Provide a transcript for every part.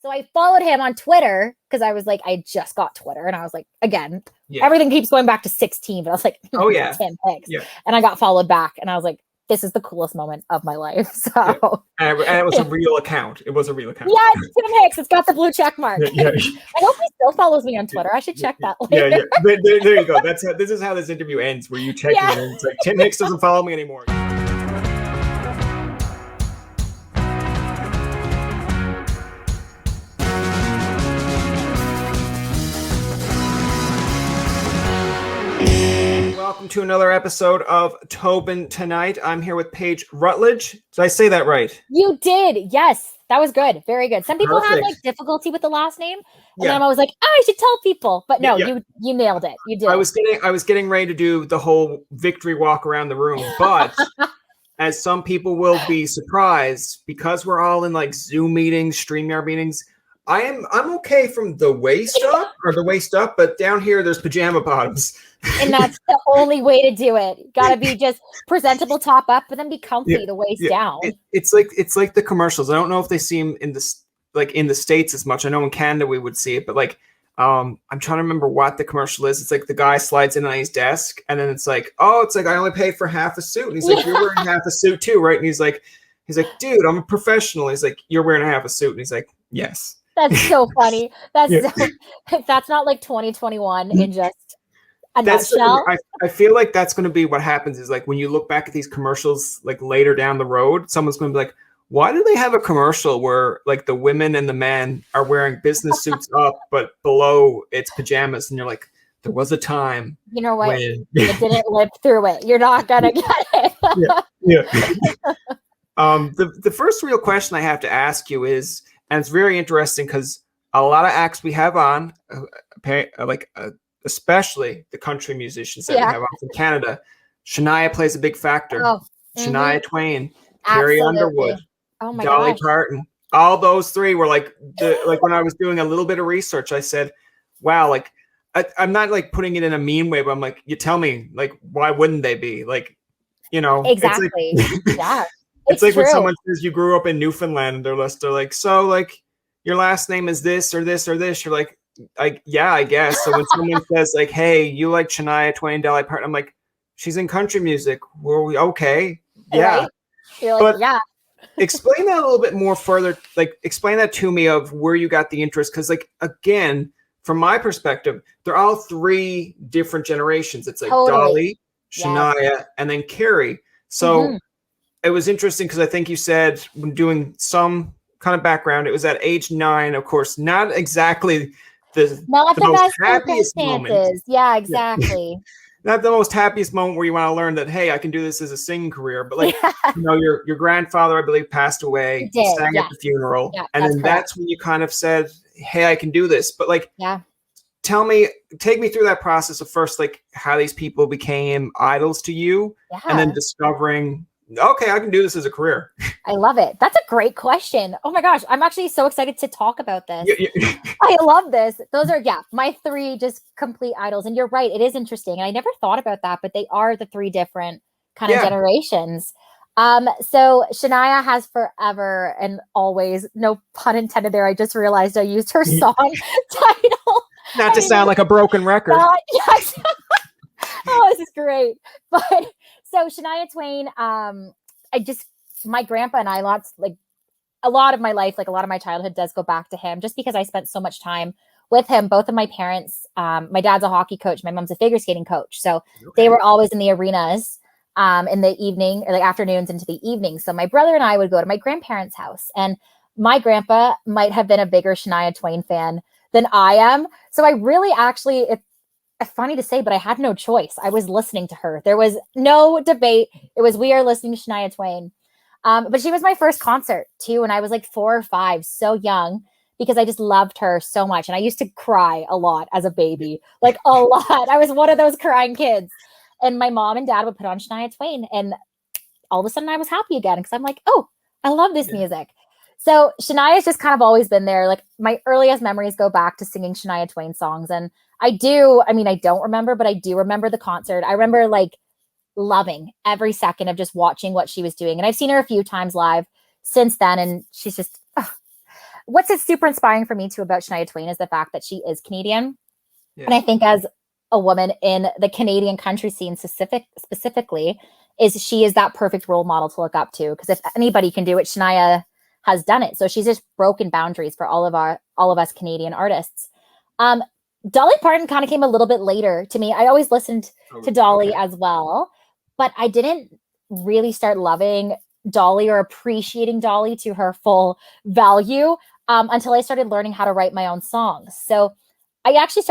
So I followed him on Twitter because I was like, I just got Twitter. And I was like, again, Yeah. everything keeps going back to 16. But I was like, Oh, yeah. Tim Hicks. Yeah. And I got followed back. And I was like, this is the coolest moment of my life. So and it was a real account. It was a real account. Yeah, it's Tim Hicks. It's got the blue check mark. Yeah. I hope he still follows me on Twitter. I should check that later. Yeah. There you go. This is how this interview ends, where you check it and it's like, Tim Hicks doesn't follow me anymore. Welcome to another episode of Tobin Tonight. I'm here with Paige Rutledge. Did I say that right? You did. Yes. That was good. Very good. Some people have like difficulty with the last name. And then I'm always like, I should tell people. But no, you nailed it. You did. I was getting ready to do the whole victory walk around the room, but as some people will be surprised, because we're all in like Zoom meetings, StreamYard meetings, I'm okay from the waist up, but down here there's pajama bottoms. And that's the only way to do it. Got to be just presentable top up, but then be comfy the waist down. It's like the commercials. I don't know if they see them in the States as much. I know in Canada we would see it, but like I'm trying to remember what the commercial is. It's like the guy slides in on his desk, and then it's like I only paid for half a suit, and he's like, you're wearing half a suit too, right? And he's like, dude, I'm a professional. He's like, you're wearing a half a suit, and he's like, yes. That's so funny. That's not like 2021 in just a nutshell. I feel like that's going to be what happens is like when you look back at these commercials like later down the road, someone's going to be like, why do they have a commercial where like the women and the men are wearing business suits up, but below it's pajamas? And you're like, there was a time. You know what? You didn't live through it. You're not going to get it. The first real question I have to ask you is, and it's very interesting because a lot of acts we have on, especially the country musicians that we have on from Canada, Shaina plays a big factor. Shaina Twain, Carrie Underwood, Dolly Parton. All those three were like when I was doing a little bit of research, I said, wow, like I'm not like putting it in a mean way, but I'm like, you tell me, like, why wouldn't they be? Like, you know, exactly. It's like true. When someone says you grew up in Newfoundland and they're like, so like your last name is this or this or this. You're like, yeah, I guess. So when someone says like, hey, you like Shaina Twain, Dolly Parton, I'm like, she's in country music. Were we okay? Yeah. Right? You're like, yeah. Explain that a little bit more further. Like explain that to me of where you got the interest. Cause like, again, from my perspective, they're all three different generations. It's like Dolly, Shaina, and then Carrie. So it was interesting because I think you said when doing some kind of background, it was at age 9, of course, not exactly the most happiest moment. Yeah, exactly. Not the most happiest moment where you want to learn that, hey, I can do this as a singing career. But like, you know, your grandfather, I believe, passed away, sang at the funeral. Yeah, and then that's when you kind of said, hey, I can do this. But like, take me through that process of first, like how these people became idols to you and then discovering, okay, I can do this as a career. I love it. That's a great question. Oh my gosh. I'm actually so excited to talk about this. I love this. Those are, my 3 just complete idols. And you're right. It is interesting. And I never thought about that, but they are the 3 different kind of generations. So Shaina has forever and always, no pun intended there. I just realized I used her song title. Not to sound like a broken record. Yes. Oh, this is great. But so Shaina Twain, my grandpa and I, a lot of my life, like a lot of my childhood does go back to him just because I spent so much time with him. Both of my parents, my dad's a hockey coach. My mom's a figure skating coach. So they were always in the arenas in the evening or like afternoons into the evening. So my brother and I would go to my grandparents' house, and my grandpa might have been a bigger Shaina Twain fan than I am. So I really actually, it's funny to say, but I had no choice. I was listening to her. There was no debate. It was, we are listening to Shaina Twain. But she was my first concert too. And I was like 4 or 5, so young, because I just loved her so much. And I used to cry a lot as a baby, like a lot. I was one of those crying kids. And my mom and dad would put on Shaina Twain, and all of a sudden I was happy again because I'm like, oh, I love this music. So Shania's just kind of always been there. Like my earliest memories go back to singing Shaina Twain songs. And I don't remember, but I do remember the concert. I remember like loving every second of just watching what she was doing. And I've seen her a few times live since then. And she's just what's super inspiring for me too about Shania Twain is the fact that she is Canadian. Yeah. And I think as a woman in the Canadian country scene specifically, she is that perfect role model to look up to. Because if anybody can do it, Shania has done it. So she's just broken boundaries for all of us Canadian artists. Dolly Parton kind of came a little bit later to me. I always listened to Dolly as well, but I didn't really start loving Dolly or appreciating Dolly to her full value until I started learning how to write my own songs. So I actually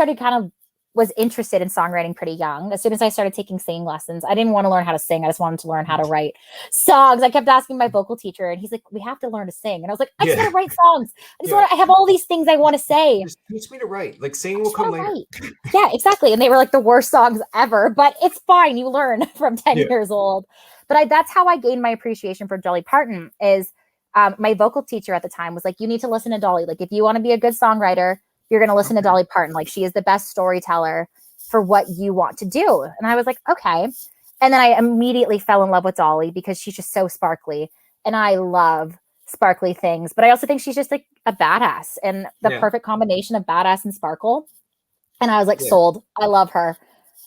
was interested in songwriting pretty young. As soon as I started taking singing lessons, I didn't want to learn how to sing. I just wanted to learn how to write songs. I kept asking my vocal teacher, and he's like, "We have to learn to sing." And I was like, "I just want to write songs. I have all these things I want to say. Just teach me to write. Like singing will come later." Yeah, exactly. And they were like the worst songs ever, but it's fine. You learn from 10 years old. But that's how I gained my appreciation for Dolly Parton is my vocal teacher at the time was like, you need to listen to Dolly. Like, if you want to be a good songwriter, you're going to listen to Dolly Parton. Like, she is the best storyteller for what you want to do. And I was like, okay. And then I immediately fell in love with Dolly because she's just so sparkly. And I love sparkly things. But I also think she's just like a badass and the perfect combination of badass and sparkle. And I was like, sold. I love her.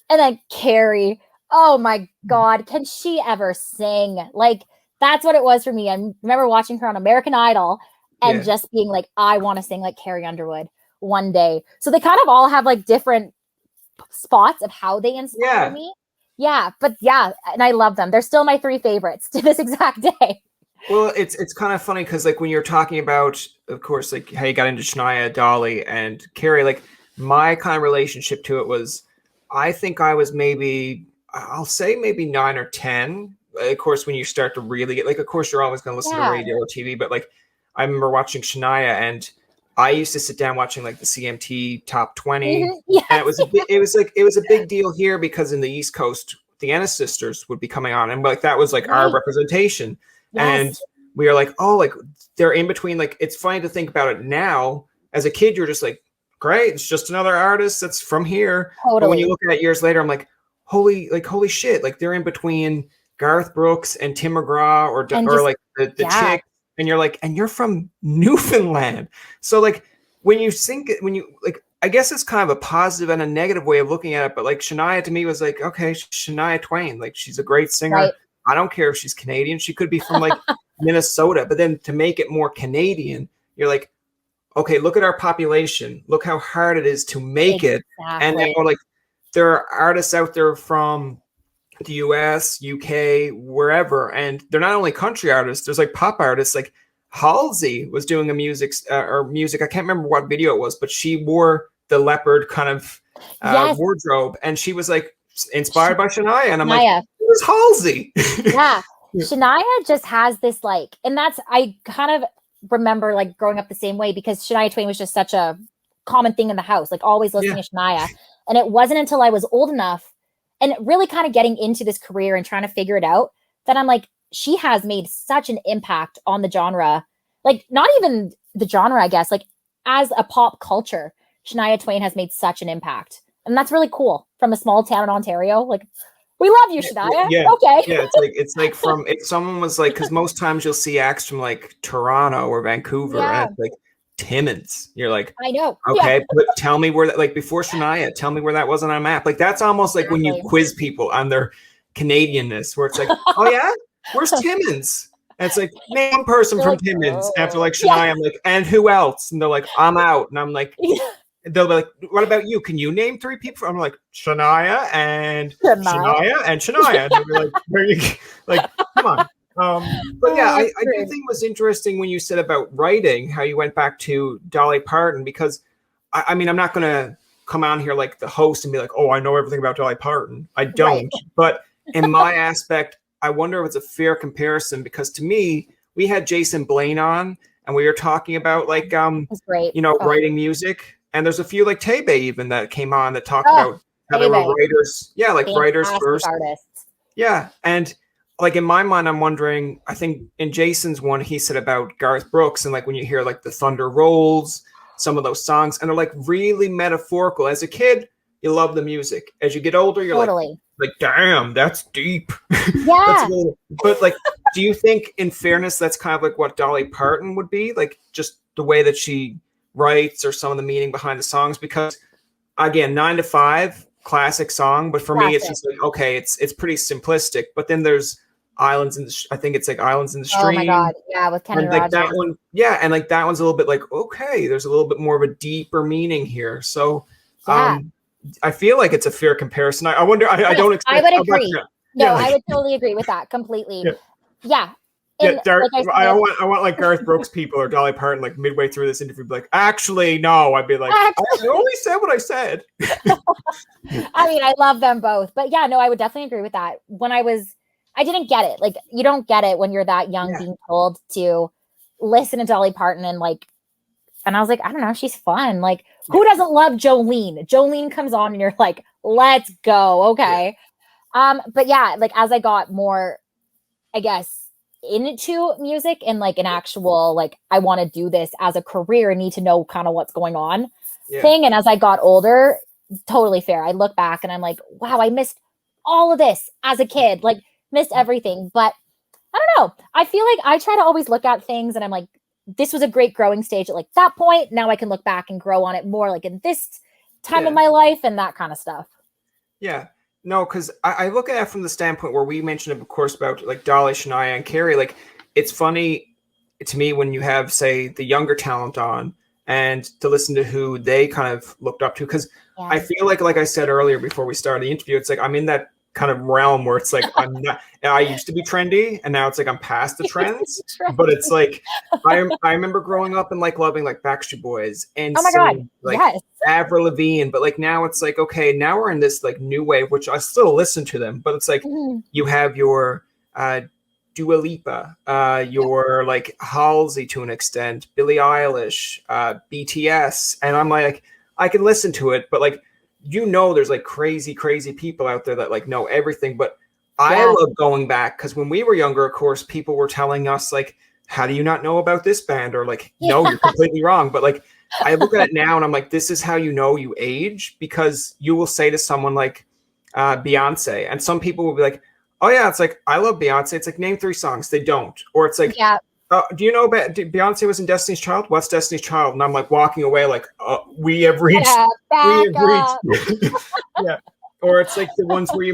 And then Carrie. Oh my God. Can she ever sing? Like, that's what it was for me. I remember watching her on American Idol and just being like, I want to sing like Carrie Underwood one day. So they kind of all have like different spots of how they inspire me. Yeah. But and I love them. They're still my 3 favorites to this exact day. Well, it's kind of funny because like when you're talking about, of course, like how you got into Shania, Dolly, and Carrie, like my kind of relationship to it was, I think I was I'll say maybe 9 or 10. Of course, when you start to really get, like, of course, you're always going to listen to radio or TV, but like, I remember watching Shania, and I used to sit down watching like the CMT Top 20, and it was a big deal here because in the East Coast, the Ennis sisters would be coming on, and like that was like our representation, and we are like, oh, like they're in between. Like, it's funny to think about it now. As a kid, you're just like, great, it's just another artist that's from here. Totally. But when you look at it years later, I'm like, holy shit, like they're in between Garth Brooks and Tim McGraw or like the chick, and you're like, and you're from Newfoundland. So like when you like, I guess it's kind of a positive and a negative way of looking at it, but like Shania to me was like, okay, Shania Twain, like she's a great singer. Right. I don't care if she's Canadian. She could be from like Minnesota, but then to make it more Canadian, you're like, okay, look at our population. Look how hard it is to make it. And then, or like, there are artists out there from the US, UK, wherever, and they're not only country artists, there's like pop artists. Like Halsey was doing a music. I can't remember what video it was, but she wore the leopard kind of wardrobe, and she was like inspired by Shania. And I'm like, who's Halsey? Shania just has this like, and that's, I kind of remember like growing up the same way because Shania Twain was just such a common thing in the house, like always listening to Shania. And it wasn't until I was old enough and really kind of getting into this career and trying to figure it out that I'm like, she has made such an impact on the genre. Like, not even the genre, I guess, like as a pop culture, Shania Twain has made such an impact. And that's really cool from a small town in Ontario. Like, we love you, Shania. Okay. Yeah, it's like from, if someone was like, because most times you'll see acts from like Toronto or Vancouver, and it's like Timmins. You're like, I know. Okay, but tell me where that, like before Shania, tell me where that was on a map. Like, that's almost like when you quiz people on their Canadianness, where it's like, oh yeah, where's Timmins? And it's like, name one person from Timmins. After like Shania, I'm like, and who else? And they're like, I'm out. And I'm like, they'll be like, what about you? Can you name 3 people? I'm like, Shania and Shania and Shania. And they'll be like, where you like, come on. But yeah, I do think it was interesting when you said about writing, how you went back to Dolly Parton, because I mean, I'm not going to come on here like the host and be like, oh, I know everything about Dolly Parton. I don't. But in my aspect, I wonder if it's a fair comparison, because to me, we had Jason Blaine on and we were talking about like, writing music. And there's a few like Tebe even that came on that talked about how they were writers. Yeah, like writers first. Artists. Yeah. And like in my mind, I'm wondering, I think in Jason's one, he said about Garth Brooks, and like when you hear like the thunder rolls, some of those songs, and they're like really metaphorical. As a kid, you love the music. As you get older, you're like, damn, that's deep. Yeah. But like, do you think in fairness, that's kind of like what Dolly Parton would be? Like just the way that she writes or some of the meaning behind the songs, because again, 9 to 5, classic song, but for me it's just like, okay, it's pretty simplistic. But then there's Islands in the I think it's like Islands in the Stream. Oh my god, yeah, with Kenny and like Rogers. that one, yeah, and like that one's a little bit like, okay, there's a little bit more of a deeper meaning here. So I feel like it's a fair comparison. I wonder, I don't expect, I would agree. I would totally agree with that completely. Yeah. And I want like Garth Brooks people or Dolly Parton like midway through this interview be like, actually no. I'd be like, I only said what I said. I mean, I love them both, but yeah, no, I would definitely agree with that. I didn't get it. Like, you don't get it when you're that young being told to listen to Dolly Parton and I was like, I don't know, she's fun. Like, who doesn't love Jolene? Jolene comes on and you're like, let's go. Okay. But yeah, like as I got more, I guess, into music and like an actual, like, I want to do this as a career and need to know kind of what's going on thing. And as I got older, totally fair. I look back and I'm like, wow, I missed all of this as a kid, like missed everything. But I don't know. I feel like I try to always look at things and I'm like, this was a great growing stage at like that point. Now I can look back and grow on it more like in this time of my life and that kind of stuff. Yeah. No, because I look at it from the standpoint where we mentioned, of course, about like Dolly, Shaina, and Carrie. Like, it's funny to me when you have, say, the younger talent on and to listen to who they kind of looked up to. Because I feel like I said earlier before we started the interview, it's like I'm in that kind of realm where it's like I'm not. I used to be trendy, and now it's like I'm past the trends. But it's like I remember growing up and like loving like Backstreet Boys and like Avril Lavigne. But like now it's like, okay, now we're in this like new wave, which I still listen to them. But it's like you have your Dua Lipa, your like Halsey to an extent, Billie Eilish, BTS, and I'm like, I can listen to it, but like, there's like crazy people out there that like know everything. But I love going back because when we were younger, of course, people were telling us like, how do you not know about this band? Or like, no, you're completely wrong. But like, I look at it now and I'm like, this is how you know you age, because you will say to someone like Beyonce, and some people will be like, oh yeah, it's like, I love Beyonce. It's like, name 3 songs. They don't. Or it's like, do you know about Beyonce was in Destiny's Child? What's Destiny's Child? And I'm like walking away like, we have reached. Yeah. Or it's like the ones where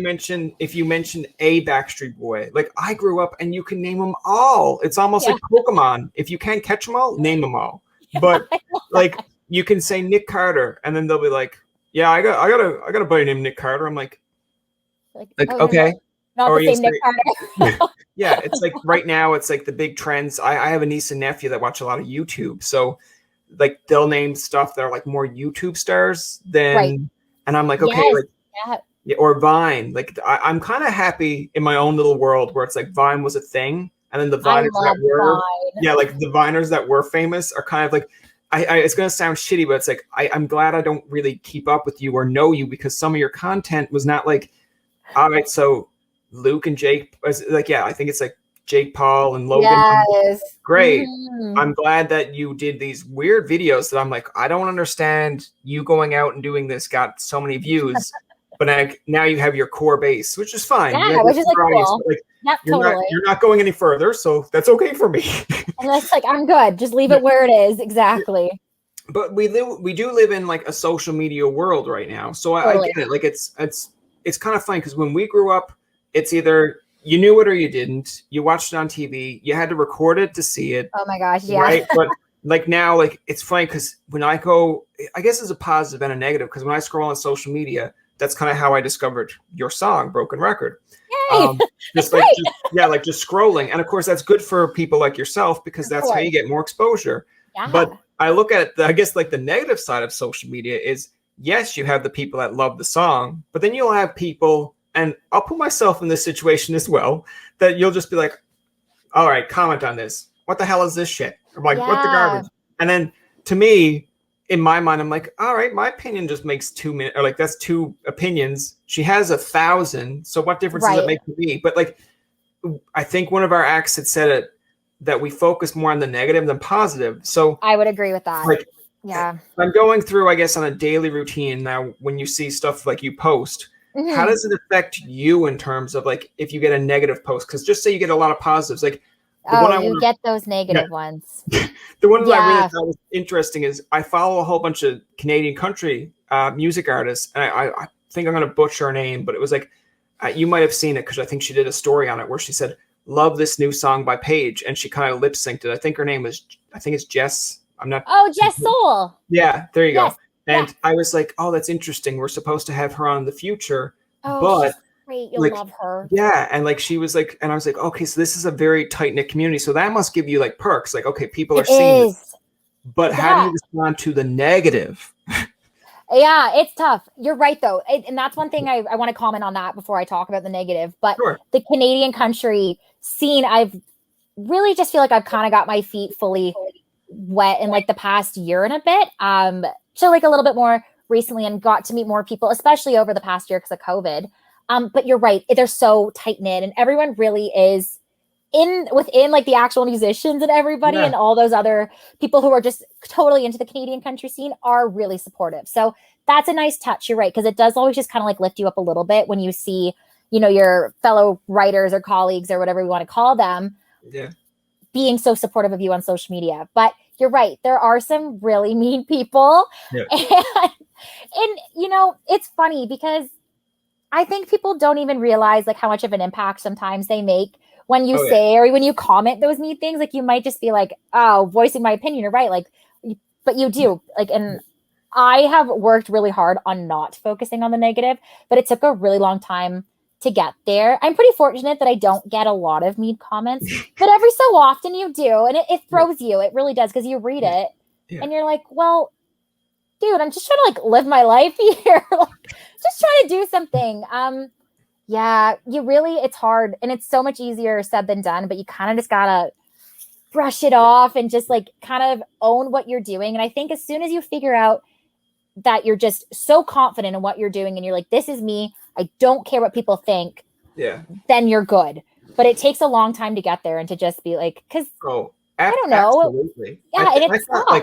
if you mention a Backstreet Boy, like I grew up and you can name them all. It's almost like Pokemon. If you can't catch them all, name them all. But like you can say Nick Carter and then they'll be like, yeah, I got a buddy named Nick Carter. I'm like okay. Not the same Nick Carter. Yeah, it's like right now it's like the big trends. I have a niece and nephew that watch a lot of YouTube. So like they'll name stuff that are like more YouTube stars than and I'm like, okay, or Vine. Like I'm kind of happy in my own little world where it's like Vine was a thing. And then the Viners like the Viners that were famous are kind of like, it's going to sound shitty, but it's like, I'm glad I don't really keep up with you or know you, because some of your content was not like, all right, so Luke and Jake, like, I think it's like Jake Paul and Logan. Yes. Great. I'm glad that you did these weird videos that I'm like, I don't understand you going out and doing this, got so many views, but now you have your core base, which is fine. Yeah, which is like cool. Like, you're not going any further, so that's okay for me. And that's like, I'm good. Just leave it where it is. Exactly. But we do live in like a social media world right now. So I get it. Like it's kind of funny because when we grew up, it's either you knew it or you didn't. You watched it on TV. You had to record it to see it. Oh my gosh, yeah. Right? But like now, like it's funny because when I go, I guess it's a positive and a negative, because when I scroll on social media, that's kind of how I discovered your song, Broken Record. Yay! Just scrolling. And of course, that's good for people like yourself, because that's how you get more exposure. Yeah. But I look at it, I guess like the negative side of social media is, yes, you have the people that love the song, but then you'll have people, and I'll put myself in this situation as well, that you'll just be like, all right, comment on this. What the hell is this shit? I'm like, what the garbage? And then to me, in my mind, I'm like, all right, my opinion just makes 2 minutes, or like that's 2 opinions. She has 1,000. So what difference does it make to me? But like, I think one of our acts had said it, that we focus more on the negative than positive. So I would agree with that. Like, I'm going through, I guess, on a daily routine now, when you see stuff like you post, how does it affect you in terms of like, if you get a negative post? Because just say you get a lot of positives, like The one Oh, I you want get those yeah, negative ones. the one that I really Yeah. thought was interesting is I follow a whole bunch of Canadian country music artists, and I think I'm going to butcher her name, but it was like you might have seen it because I think she did a story on it where she said, "Love this new song by Paige," and she kind of lip synced it. I think her name is, I think it's Jess. I'm not. Oh, Jess Soul. Yeah, there you Yes. go. Yeah. And I was like, oh, that's interesting. We're supposed to have her on in the future, Oh, but she's great. You'll like, love her. yeah, and like she was like, and I was like, okay, so this is a very tight knit community, so that must give you like perks. Like, okay, people are It seeing this, is. but how do you respond to the negative? Yeah, it's tough. You're right, though. And that's one thing I want to comment on that before I talk about the negative. But Sure. the Canadian country scene, I've really just feel like I've kind of got my feet fully wet in like the past year and a bit. So like a little bit more recently and got to meet more people, especially over the past year because of COVID. But you're right. They're so tight knit and everyone really is within like the actual musicians and everybody and all those other people who are just totally into the Canadian country scene are really supportive. So that's a nice touch. You're right. Because it does always just kind of like lift you up a little bit when you see, you know, your fellow writers or colleagues or whatever we want to call them being so supportive of you on social media. But you're right. There are some really mean people. Yeah. And, you know, it's funny because I think people don't even realize like how much of an impact sometimes they make when you say or when you comment those mean things. Like you might just be like, oh, voicing my opinion, you're right. Like, but you do like, and I have worked really hard on not focusing on the negative, but it took a really long time to get there. I'm pretty fortunate that I don't get a lot of mean comments, but every so often you do. And it throws you. It really does. Because you read it and you're like, well, dude, I'm just trying to like live my life here. Just trying to do something. Yeah, it's hard and it's so much easier said than done, but you kind of just gotta brush it off and just like kind of own what you're doing. And I think as soon as you figure out that you're just so confident in what you're doing and you're like, this is me, I don't care what people think, then you're good. But it takes a long time to get there and to just be like, because I don't know. Absolutely. Yeah,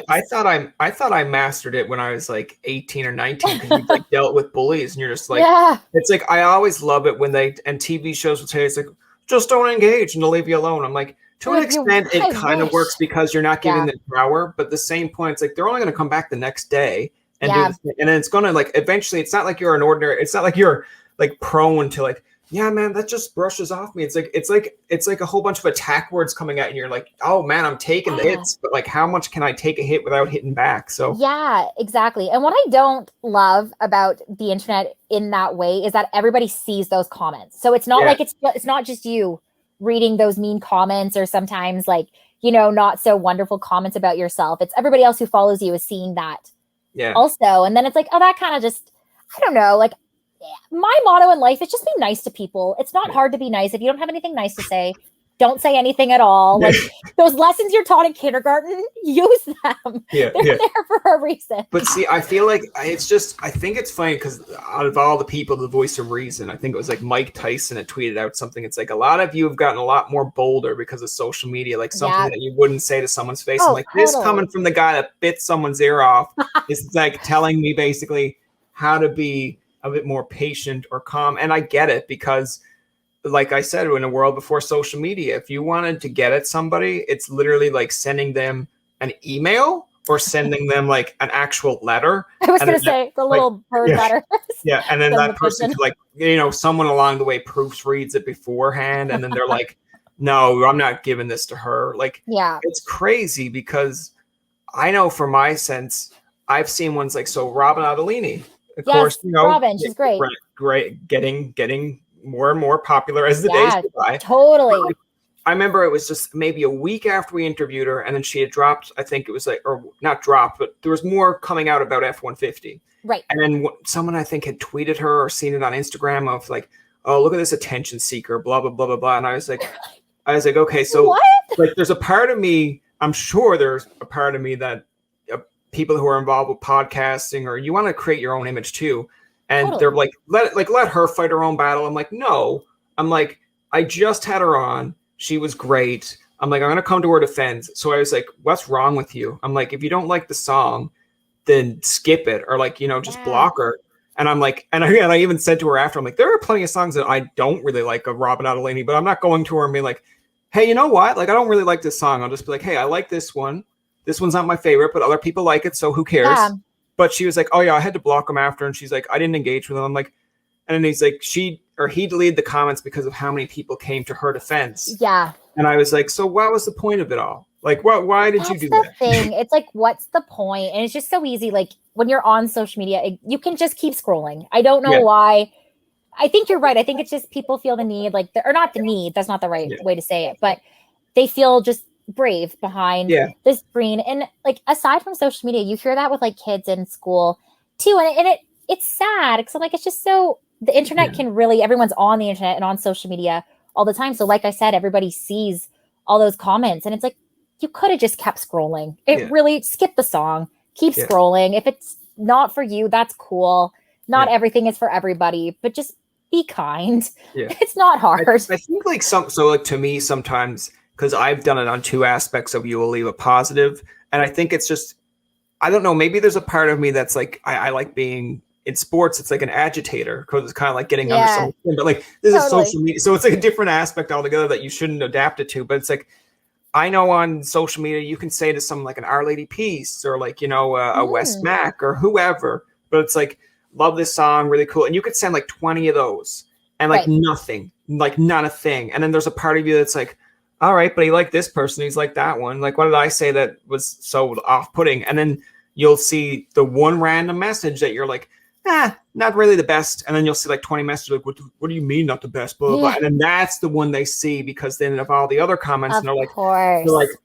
I thought I mastered it when I was like 18 or 19 because you like dealt with bullies and you're just like, it's like I always love it when TV shows will say it's like just don't engage and they'll leave you alone. I'm like, to an extent, it kind of works because you're not giving them power, but at the same point, it's like they're only going to come back the next day and do this, and then it's going to like eventually. It's not like you're an ordinary. It's not like you're like prone to like, yeah, man, that just brushes off me. It's like a whole bunch of attack words coming at you. You're like, oh man, I'm taking the hits, but like, how much can I take a hit without hitting back? So yeah, exactly. And what I don't love about the internet in that way is that everybody sees those comments. So it's not like it's not just you reading those mean comments or sometimes like, you know, not so wonderful comments about yourself. It's everybody else who follows you is seeing that also. And then it's like, oh, that kind of just, I don't know, like my motto in life is just be nice to people. It's not hard to be nice. If you don't have anything nice to say, don't say anything at all. Like those lessons you're taught in kindergarten, use them. They're there for a reason. But see, I feel like I think it's funny because out of all the people, the voice of reason, I think it was like Mike Tyson had tweeted out something. It's like a lot of you have gotten a lot more bolder because of social media, like something that you wouldn't say to someone's face. I'm like, this coming from the guy that bit someone's ear off is like telling me basically how to be a bit more patient or calm. And I get it because like I said, in a world before social media, if you wanted to get at somebody, it's literally like sending them an email or sending them like an actual letter. I was going to say the little bird letter. Yeah. And then that person could like, you know, someone along the way proofreads it beforehand. And then they're like, no, I'm not giving this to her. Like, it's crazy because I know for my sense, I've seen ones like, so Robin Adalini, of course, you know, Robin, she's great. Great. Getting more and more popular as the days go by. Totally. I remember it was just maybe a week after we interviewed her, and then she had dropped, I think it was like, or not dropped, but there was more coming out about F-150. Right. And then someone I think had tweeted her or seen it on Instagram of like, oh, look at this attention seeker, blah, blah, blah, blah, blah. And I was like, okay, so like there's a part of me, I'm sure there's a part of me that people who are involved with podcasting or you want to create your own image too. And they're like, let her fight her own battle. I'm like, no. I'm like, I just had her on. She was great. I'm like, I'm going to come to her defense. So I was like, what's wrong with you? I'm like, if you don't like the song, then skip it or like, you know, just block her. And I'm like, and I even said to her after, I'm like, there are plenty of songs that I don't really like of Robin Adalini, but I'm not going to her and being like, hey, you know what? Like, I don't really like this song. I'll just be like, hey, I like this one. This one's not my favorite, but other people like it, so who cares? Yeah. But she was like, oh yeah, I had to block him after, and she's like, I didn't engage with him. I'm like, and then he's like, he deleted the comments because of how many people came to her defense. Yeah. And I was like, so what was the point of it all? Like, why did you do that? That's the thing. It's like, what's the point? And it's just so easy. Like when you're on social media, you can just keep scrolling. I don't know why. I think you're right. I think it's just people feel the need, like, or not the need. That's not the right way to say it, but they feel just brave behind the screen. And like, aside from social media, you hear that with like kids in school too. And it's sad because like, it's just so, the internet can really, everyone's on the internet and on social media all the time. So like I said, everybody sees all those comments and it's like, you could have just kept scrolling. It really, skip the song, keep scrolling. If it's not for you, that's cool. Not everything is for everybody, but just be kind. It's not hard. I think like so like to me sometimes, because I've done it on two aspects of you will leave a positive. And I think it's just, I don't know, maybe there's a part of me that's like, I like being in sports, it's like an agitator because it's kind of like getting under someone's skin. But like this is social media. So it's like a different aspect altogether that you shouldn't adapt it to. But it's like, I know on social media, you can say to someone like an Our Lady Peace or like, you know, a West Mac or whoever, but it's like, love this song, really cool. And you could send like 20 of those and like nothing, like not a thing. And then there's a part of you that's like, all right, but he liked this person. He's like that one. Like, what did I say that was so off-putting? And then you'll see the one random message that you're like, not really the best. And then you'll see like 20 messages like, what do you mean not the best? Blah, blah, blah. And then that's the one they see because then of all the other comments, and they're like,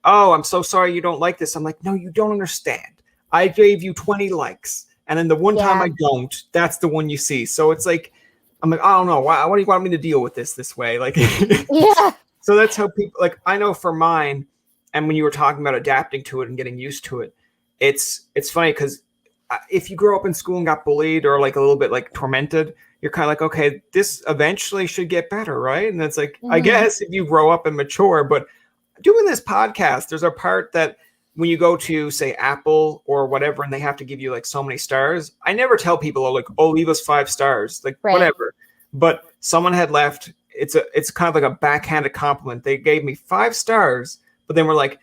oh, I'm so sorry you don't like this. I'm like, no, you don't understand. I gave you 20 likes. And then the one time I don't, that's the one you see. So it's like, I'm like, I don't know. Why do you want me to deal with this way? Like, So that's how people, like, I know for mine, and when you were talking about adapting to it and getting used to it, it's funny because if you grew up in school and got bullied or like a little bit like tormented, you're kind of like, okay, this eventually should get better, right? And it's like, I guess if you grow up and mature, but doing this podcast, there's a part that when you go to say Apple or whatever, and they have to give you like so many stars, I never tell people like, oh, leave us 5 stars, like whatever. But someone had left. It's kind of like a backhanded compliment. They gave me 5 stars, but then we're like,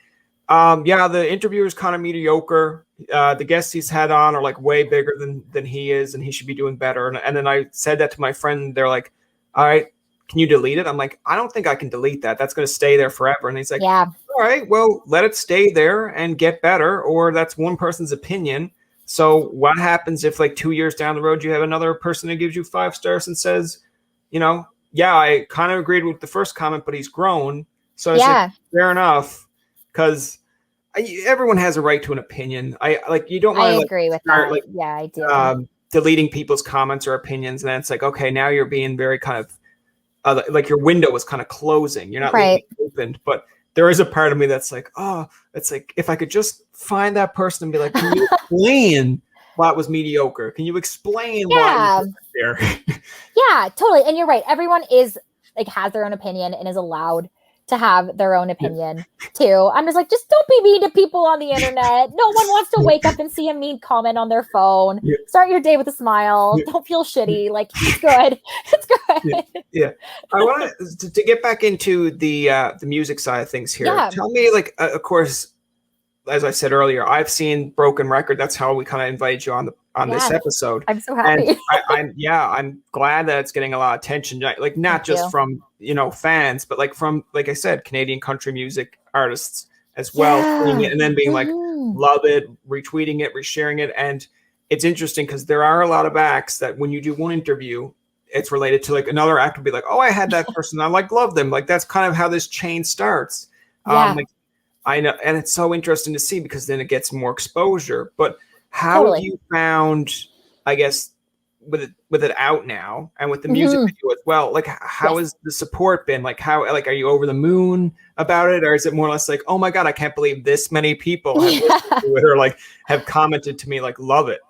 the interviewer is kind of mediocre. The guests he's had on are like way bigger than he is, and he should be doing better. And then I said that to my friend. They're like, all right, can you delete it? I'm like, I don't think I can delete that. That's going to stay there forever. And he's like, all right, well, let it stay there and get better. Or that's one person's opinion. So what happens if like 2 years down the road, you have another person who gives you 5 stars and says, you know, I kind of agreed with the first comment, but he's grown. So I said, fair enough. Because everyone has a right to an opinion. You don't want to agree with start, that. like, I do. Deleting people's comments or opinions. And then it's like, okay, now you're being very kind of like your window is kind of closing. You're not leaving it open. But there is a part of me that's like, oh, it's like, if I could just find that person and be like, can you explain why it was mediocre? Can you explain why you there? Yeah, totally. And you're right. Everyone is like has their own opinion and is allowed to have their own opinion too. I'm just like, just don't be mean to people on the internet. No one wants to wake up and see a mean comment on their phone. Start your day with a smile. Don't feel shitty. Like, it's good. It's good. I want to get back into the music side of things here. Tell me, like, of course, as I said earlier, I've seen Broken Record. That's how we kind of invited you on this episode. I'm so happy. And I'm glad that it's getting a lot of attention. Like not just from, fans, but like from, like I said, Canadian country music artists as well. And then being like, love it, retweeting it, resharing it. And it's interesting because there are a lot of acts that when you do one interview, it's related to like another act would be like, oh, I had that person. I love them. Like, that's kind of how this chain starts. I know. And it's so interesting to see because then it gets more exposure. But how have you found, I guess, with it out now and with the music video as well, like how has the support been? Like are you over the moon about it? Or is it more or less like, oh my God, I can't believe this many people have listened to it or like have commented to me, like, love it.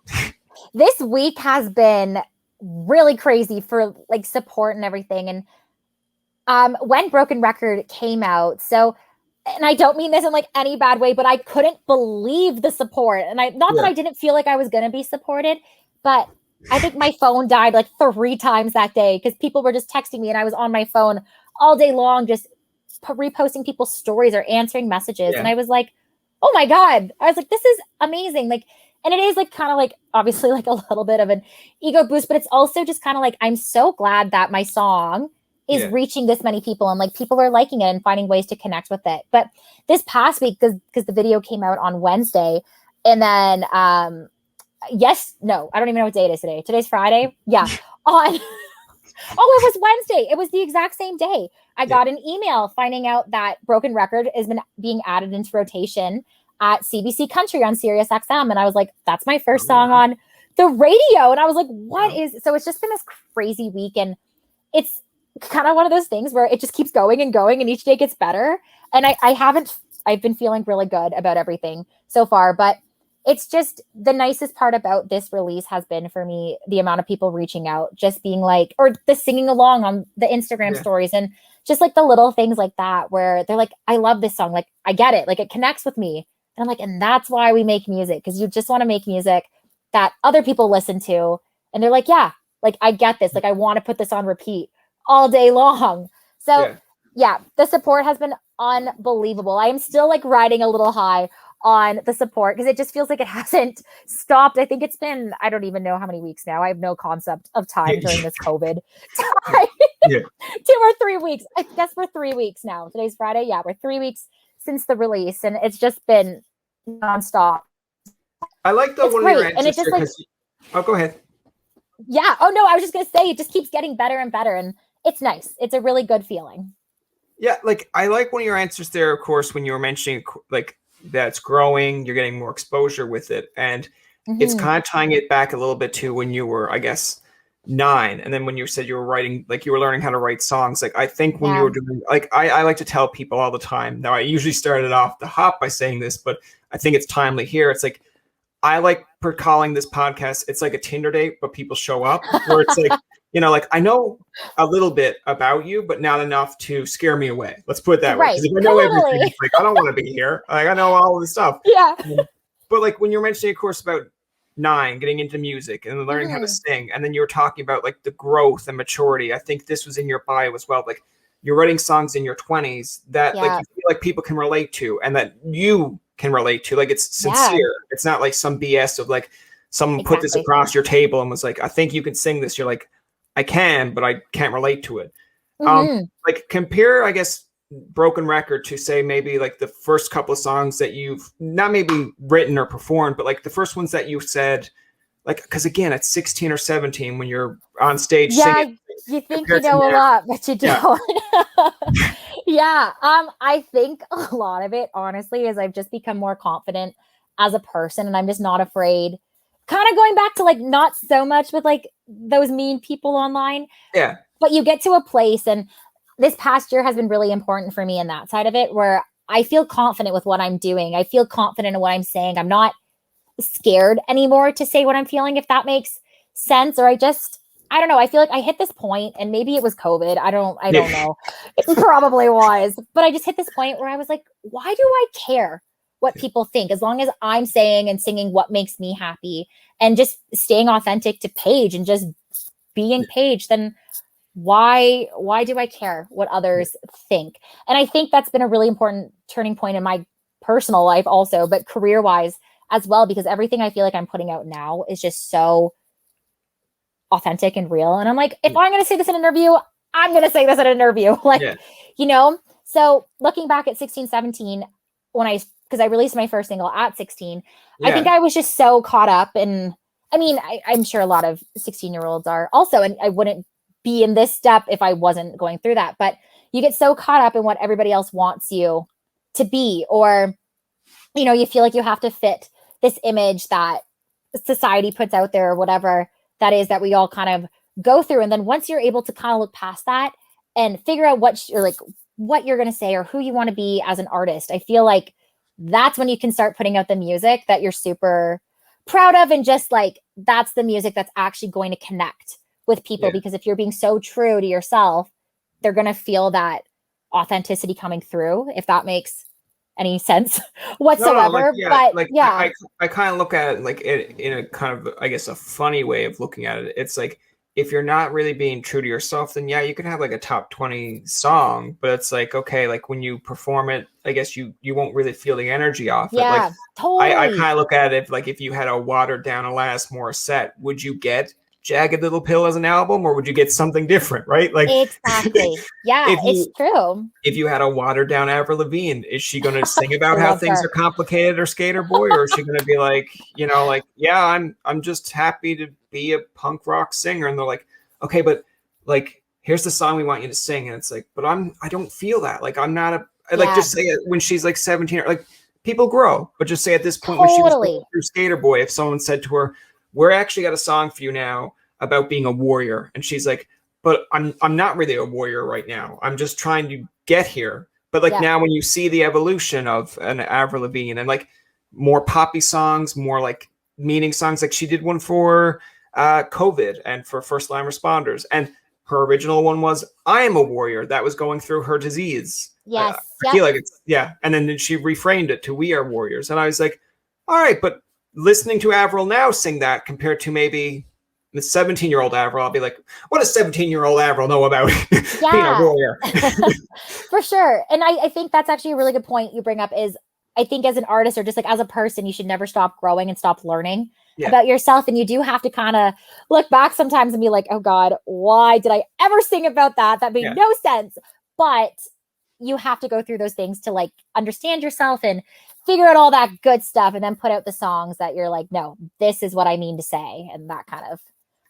This week has been really crazy for like support and everything. And when Broken Record came out, and I don't mean this in like any bad way, but I couldn't believe the support. And that I didn't feel like I was going to be supported, but I think my phone died like 3 times that day because people were just texting me and I was on my phone all day long, just reposting people's stories or answering messages. Yeah. And I was like, oh my God. I was like, this is amazing. Like, and it is like kind of like obviously like a little bit of an ego boost, but it's also just kind of like, I'm so glad that my song is reaching this many people and like people are liking it and finding ways to connect with it. But this past week, because the video came out on Wednesday, and then I don't even know what day it is today. Today's Friday. Yeah. On it was Wednesday. It was the exact same day. I got an email finding out that Broken Record has been being added into rotation at CBC Country on Sirius XM. And I was like, that's my first song on the radio. And I was like, what is, so it's just been this crazy week. And it's kind of one of those things where it just keeps going and going and each day gets better. And I've been feeling really good about everything so far, but it's just the nicest part about this release has been for me, the amount of people reaching out, just being like, or the singing along on the Instagram stories and just like the little things like that, where they're like, I love this song. Like, I get it. Like it connects with me. And I'm like, and that's why we make music. Cause you just want to make music that other people listen to. And they're like, yeah, like I get this. Like I want to put this on repeat all day long. So yeah, the support has been unbelievable. I am still like riding a little high on the support because it just feels like it hasn't stopped. I think it's been, I don't even know how many weeks now. I have no concept of time during this COVID time. 2 or 3 weeks. I guess we're 3 weeks now. Today's Friday. Yeah, we're 3 weeks since the release and it's just been nonstop. I like the one of your answers. And it just like, oh, go ahead. Yeah. Oh no, I was just going to say, it just keeps getting better and better. And it's nice. It's a really good feeling. Yeah. Like I like one of your answers there, of course, when you were mentioning like, that's growing, you're getting more exposure with it. And it's kind of tying it back a little bit to when you were, I guess, 9. And then when you said you were writing, like you were learning how to write songs. Like I think when you were doing, like I like to tell people all the time. Now I usually started off the hop by saying this, but I think it's timely here. It's like, I like calling this podcast, it's like a Tinder date, but people show up where it's like, you know, like I know a little bit about you, but not enough to scare me away. Let's put it that way. Because if I know everything, it's like I don't want to be here. Like I know all this stuff. Yeah. But like when you're mentioning, of course, about 9, getting into music and learning how to sing, and then you were talking about like the growth and maturity. I think this was in your bio as well. Like you're writing songs in your 20s that like you feel like people can relate to, and that you can relate to. Like it's sincere. It's not like some BS of like someone put this across your table and was like, I think you can sing this. You're like, I can, but I can't relate to it. Like compare, I guess, Broken Record to say maybe like the first couple of songs that you've not maybe written or performed, but like the first ones that you said, like, because again, at 16 or 17, when you're on stage singing, you think you know a lot, but you don't. I think a lot of it, honestly, is I've just become more confident as a person, and I'm just not afraid. Kind of going back to like not so much with like those mean people online. Yeah. But you get to a place, and this past year has been really important for me in that side of it, where I feel confident with what I'm doing. I feel confident in what I'm saying. I'm not scared anymore to say what I'm feeling, if that makes sense. Or I don't know. I feel like I hit this point, and maybe it was COVID. I don't know. It probably was, but I just hit this point where I was like, why do I care what people think, as long as I'm saying and singing what makes me happy and just staying authentic to Paige and just being Paige, then why do I care what others think? And I think that's been a really important turning point in my personal life also, but career-wise as well, because everything I feel like I'm putting out now is just so authentic and real. And I'm like, if I'm going to say this in an interview, I'm going to say this in an interview. Like, you know, so looking back at 16, 17, because I released my first single at 16, I think I was just so caught up. And I mean, I'm sure a lot of 16-year-olds are also, and I wouldn't be in this step if I wasn't going through that. But you get so caught up in what everybody else wants you to be, or, you know, you feel like you have to fit this image that society puts out there, or whatever that is that we all kind of go through. And then once you're able to kind of look past that and figure out what you're going to say or who you want to be as an artist, I feel like that's when you can start putting out the music that you're super proud of. And just like, that's the music that's actually going to connect with people. Because if you're being so true to yourself, they're going to feel that authenticity coming through, if that makes any sense whatsoever. I kind of look at it like in a kind of, I guess, a funny way of looking at it. It's like, if you're not really being true to yourself, then yeah, you can have like a top 20 song, but it's like, okay, like when you perform it, I guess you won't really feel the energy off it. Like totally. I kind of look at it like if you had a watered down Alanis Morissette, would you get Jagged Little Pill as an album, or would you get something different, right? Like exactly. Yeah, it's true. If you had a watered down Avril Lavigne, is she going to sing about how things are complicated or Skater Boy, or is she going to be like, like, yeah, I'm just happy to be a punk rock singer? And they're like, okay, but like, here's the song we want you to sing, and it's like, but I don't feel that. Like, I'm not just say it when she's like 17, or like people grow, but just say at this point when she was going through Skater Boy, if someone said to her, we're actually got a song for you now about being a warrior, and she's like, but I'm not really a warrior right now. I'm just trying to get here. But like now when you see the evolution of an Avril Lavigne and like more poppy songs, more like meaning songs, like she did one for COVID and for first line responders. And her original one was I Am a Warrior. That was going through her disease. Yes. I feel like it's, And then she reframed it to We Are Warriors. And I was like, all right, but listening to Avril now sing that compared to maybe the 17-year-old Avril, I'll be like, what does 17-year-old Avril know about being a warrior? For sure. And I think that's actually a really good point you bring up is I think as an artist or just like as a person, you should never stop growing and stop learning about yourself. And you do have to kind of look back sometimes and be like, oh God, why did I ever sing about that? That made no sense. But you have to go through those things to like understand yourself and figure out all that good stuff and then put out the songs that you're like, no, this is what I mean to say. And that kind of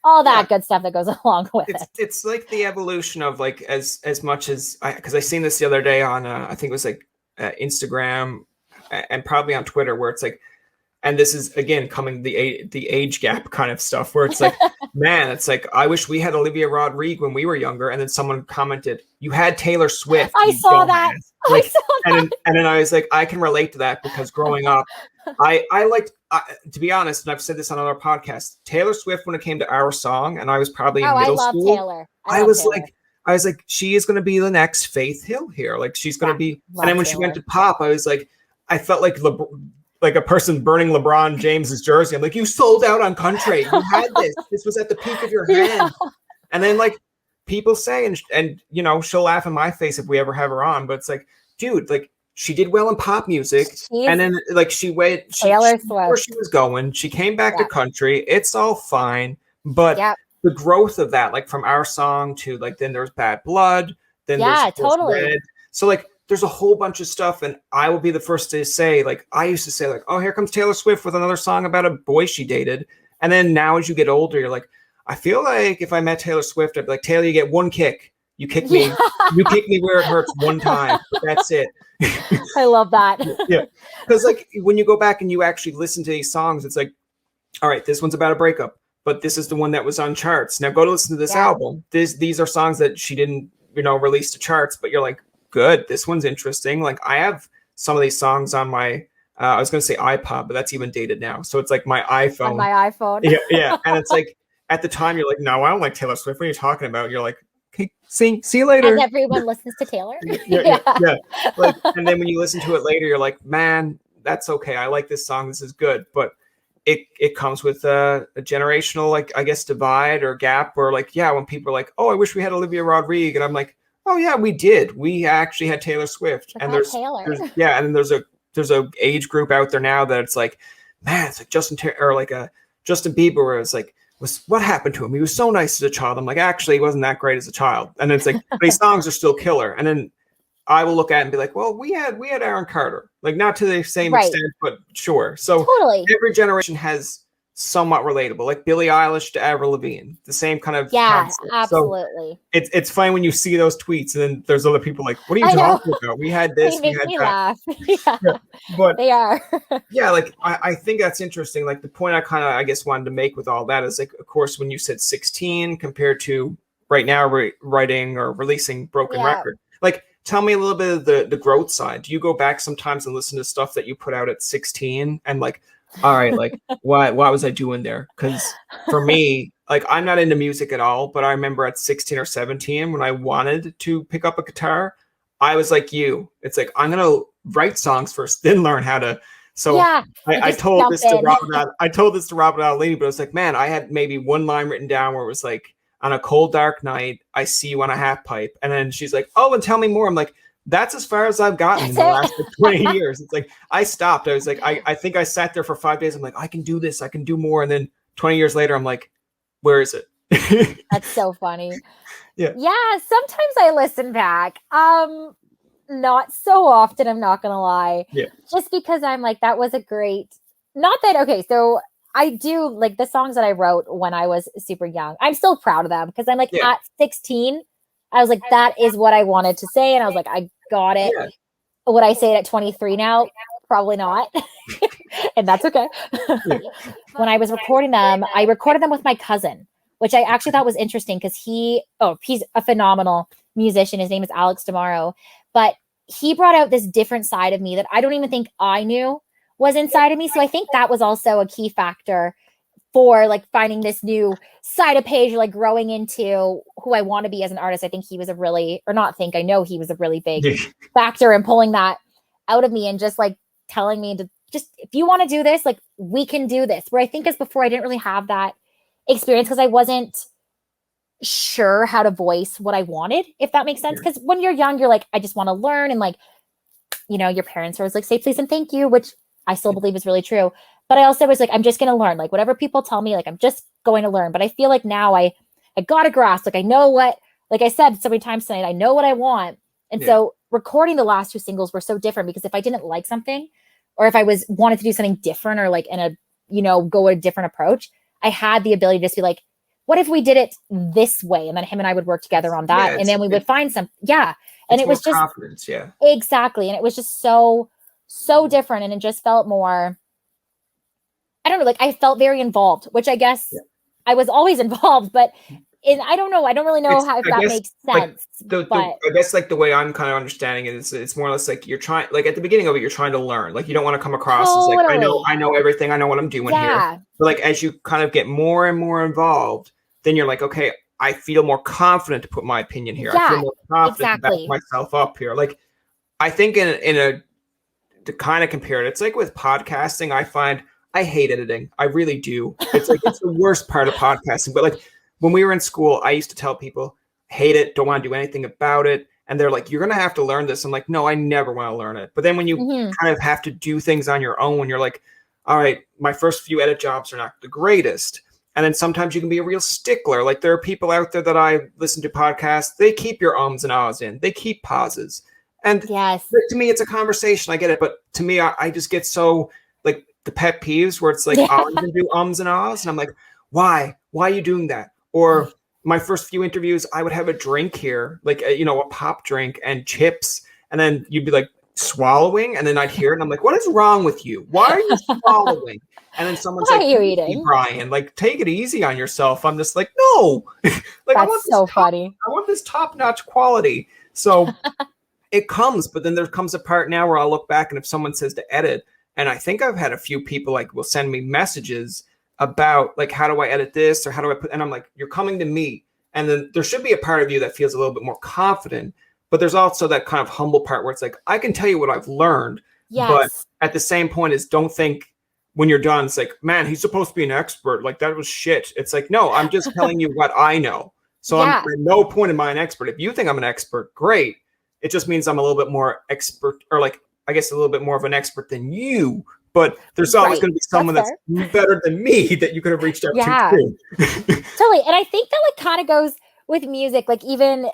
all that good stuff that goes along with it. It's like the evolution of like as much as because I seen this the other day on I think it was like Instagram and probably on Twitter, where it's like, and this is again coming the age gap kind of stuff where it's like, man, it's like I wish we had Olivia Rodrigo when we were younger, and then someone commented, "You had Taylor Swift." I saw that. Like, I saw that. And then I was like, I can relate to that because growing up, I liked. To be honest, and I've said this on other podcasts, Taylor Swift when it came to Our Song, and I was probably in middle school. Taylor. I was like, she is going to be the next Faith Hill here. Like she's going to be. And then when she went to pop, I was like, I felt like a person burning LeBron James's jersey. I'm like, you sold out on country. You had this. This was at the peak of your hand. And then like people say, and she'll laugh in my face if we ever have her on. But it's like, dude, like. She did well in pop music, and then like she went Taylor Swift where she was going. She came back to country. It's all fine, but the growth of that, like from Our Song to like then there's Bad Blood, then there's totally. Red. So like there's a whole bunch of stuff, and I will be the first to say like I used to say like, oh, here comes Taylor Swift with another song about a boy she dated, and then now as you get older, you're like, I feel like if I met Taylor Swift, I'd be like, Taylor, you get one kick. You kick me. You kick me where it hurts one time. But that's it. I love that. Because like when you go back and you actually listen to these songs, it's like, all right, this one's about a breakup, but this is the one that was on charts. Now go to listen to this album. These are songs that she didn't, release to charts, but you're like, good. This one's interesting. Like I have some of these songs on my. I was going to say iPod, but that's even dated now. So it's like my iPhone. On my iPhone. Yeah. And it's like at the time you're like, no, I don't like Taylor Swift. What are you talking about? You're like. Okay, see you later. As everyone listens to Taylor. Yeah. Like, and then when you listen to it later, you're like, man, that's okay. I like this song. This is good. But it comes with a generational, like, I guess, divide or gap where like, when people are like, oh, I wish we had Olivia Rodrigo. And I'm like, oh yeah, we did. We actually had Taylor Swift. And there's and then there's a age group out there now that it's like, man, it's like Justin Bieber where it's like, what happened to him? He was so nice as a child. I'm like, actually, he wasn't that great as a child. And it's like, these songs are still killer. And then I will look at it and be like, well, we had Aaron Carter, like not to the same extent, but sure. So every generation has somewhat relatable, like Billie Eilish to Avril Lavigne, the same kind of concept. Absolutely. So it's fine when you see those tweets and then there's other people like, what are you talking about? We had this, we had that. Laugh. But they are. Like I think that's interesting. Like the point I kind of I guess wanted to make with all that is like, of course, when you said 16 compared to right now writing or releasing Broken Record, like tell me a little bit of the growth side. Do you go back sometimes and listen to stuff that you put out at 16 and like, all right, like what was I doing there? Because for me, like I'm not into music at all, but I remember at 16 or 17 when I wanted to pick up a guitar, I was like you. It's like I'm gonna write songs first, then learn how to. So I told this to Robert. I told this to Robert Alini, but I was like, man, I had maybe one line written down where it was like, on a cold, dark night, I see you on a half pipe. And then she's like, oh, and tell me more. I'm like, that's as far as I've gotten in the last 20 years. It's like, I stopped. I was like, I think I sat there for 5 days. I'm like, I can do this. I can do more. And then 20 years later, I'm like, where is it? That's so funny. Yeah. Yeah. Sometimes I listen back. Not so often, I'm not gonna lie. Yeah. Just because I'm like, that was a great, not that, okay, so I do like the songs that I wrote when I was super young. I'm still proud of them because I'm like at 16, I was like, that is what I wanted to say. And I was like, I got it. Yeah. Would I say it at 23 now? Probably not. And that's okay. Yeah. When I was recording them, I recorded them with my cousin, which I actually thought was interesting because he's a phenomenal musician. His name is Alex Demaro. But he brought out this different side of me that I don't even think I knew was inside of me. So I think that was also a key factor for like finding this new side of Paige, like growing into who I want to be as an artist. I think he was I know he was a really big factor in pulling that out of me and just like telling me to just, if you want to do this, like we can do this. Where I think as before, I didn't really have that experience because I wasn't sure how to voice what I wanted, if that makes sense. Because when you're young, you're like, I just want to learn. And like, you know, your parents are always like, say please and thank you, which I still believe is really true. But I also was like, I'm just going to learn. Like whatever people tell me, like I'm just going to learn. But I feel like now I got a grasp. Like I know what, like I said so many times tonight, I know what I want. And so recording the last 2 singles were so different because if I didn't like something or if I wanted to do something different or like in a, you know, go a different approach, I had the ability to just be like, what if we did it this way? And then him and I would work together on that. And then we would find some, and it was just confidence. Yeah, exactly. And it was just so different. And it just felt more, I don't know, like I felt very involved, which I guess I was always involved, but I don't know. I don't really know if that makes sense. I guess like the way I'm kind of understanding it is it's more or less like you're trying, like at the beginning of it, you're trying to learn. Like you don't want to come across as like, I know everything. I know what I'm doing here. But like, as you kind of get more and more involved, then you're like, okay, I feel more confident to put my opinion here. I feel more confident to back myself up here. Like I think to kind of compare it, it's like with podcasting, I find I hate editing. I really do. It's like, it's the worst part of podcasting. But like when we were in school, I used to tell people, hate it, don't want to do anything about it. And they're like, you're going to have to learn this. I'm like, no, I never want to learn it. But then when you kind of have to do things on your own, you're like, all right, my first few edit jobs are not the greatest. And then sometimes you can be a real stickler. Like there are people out there that I listen to podcasts. They keep your ums and ahs in. They keep pauses. And to me, it's a conversation. I get it. But to me, I just get so like the pet peeves where it's like, I'll even do ums and ahs. And I'm like, why? Why are you doing that? Or my first few interviews, I would have a drink here, like, a pop drink and chips. And then you'd be like swallowing. And then I'd hear it. And I'm like, what is wrong with you? Why are you swallowing? And then someone's like, you eating? Brian, like, take it easy on yourself. I'm just like, no. Like, that's so funny. I want this top-notch quality. So it comes, but then there comes a part now where I'll look back and if someone says to edit, and I think I've had a few people like will send me messages about like, how do I edit this? Or how do I and I'm like, you're coming to me. And then there should be a part of you that feels a little bit more confident, but there's also that kind of humble part where it's like, I can tell you what I've learned, but at the same point is don't think when you're done, it's like, man, he's supposed to be an expert. Like that was shit. It's like, no, I'm just telling you what I know. So I'm at no point am I an expert. If you think I'm an expert, great. It just means I'm a little bit more expert, or like, I guess a little bit more of an expert than you, but there's always going to be someone that's better than me that you could have reached out to. Totally. And I think that like kind of goes with music. Like even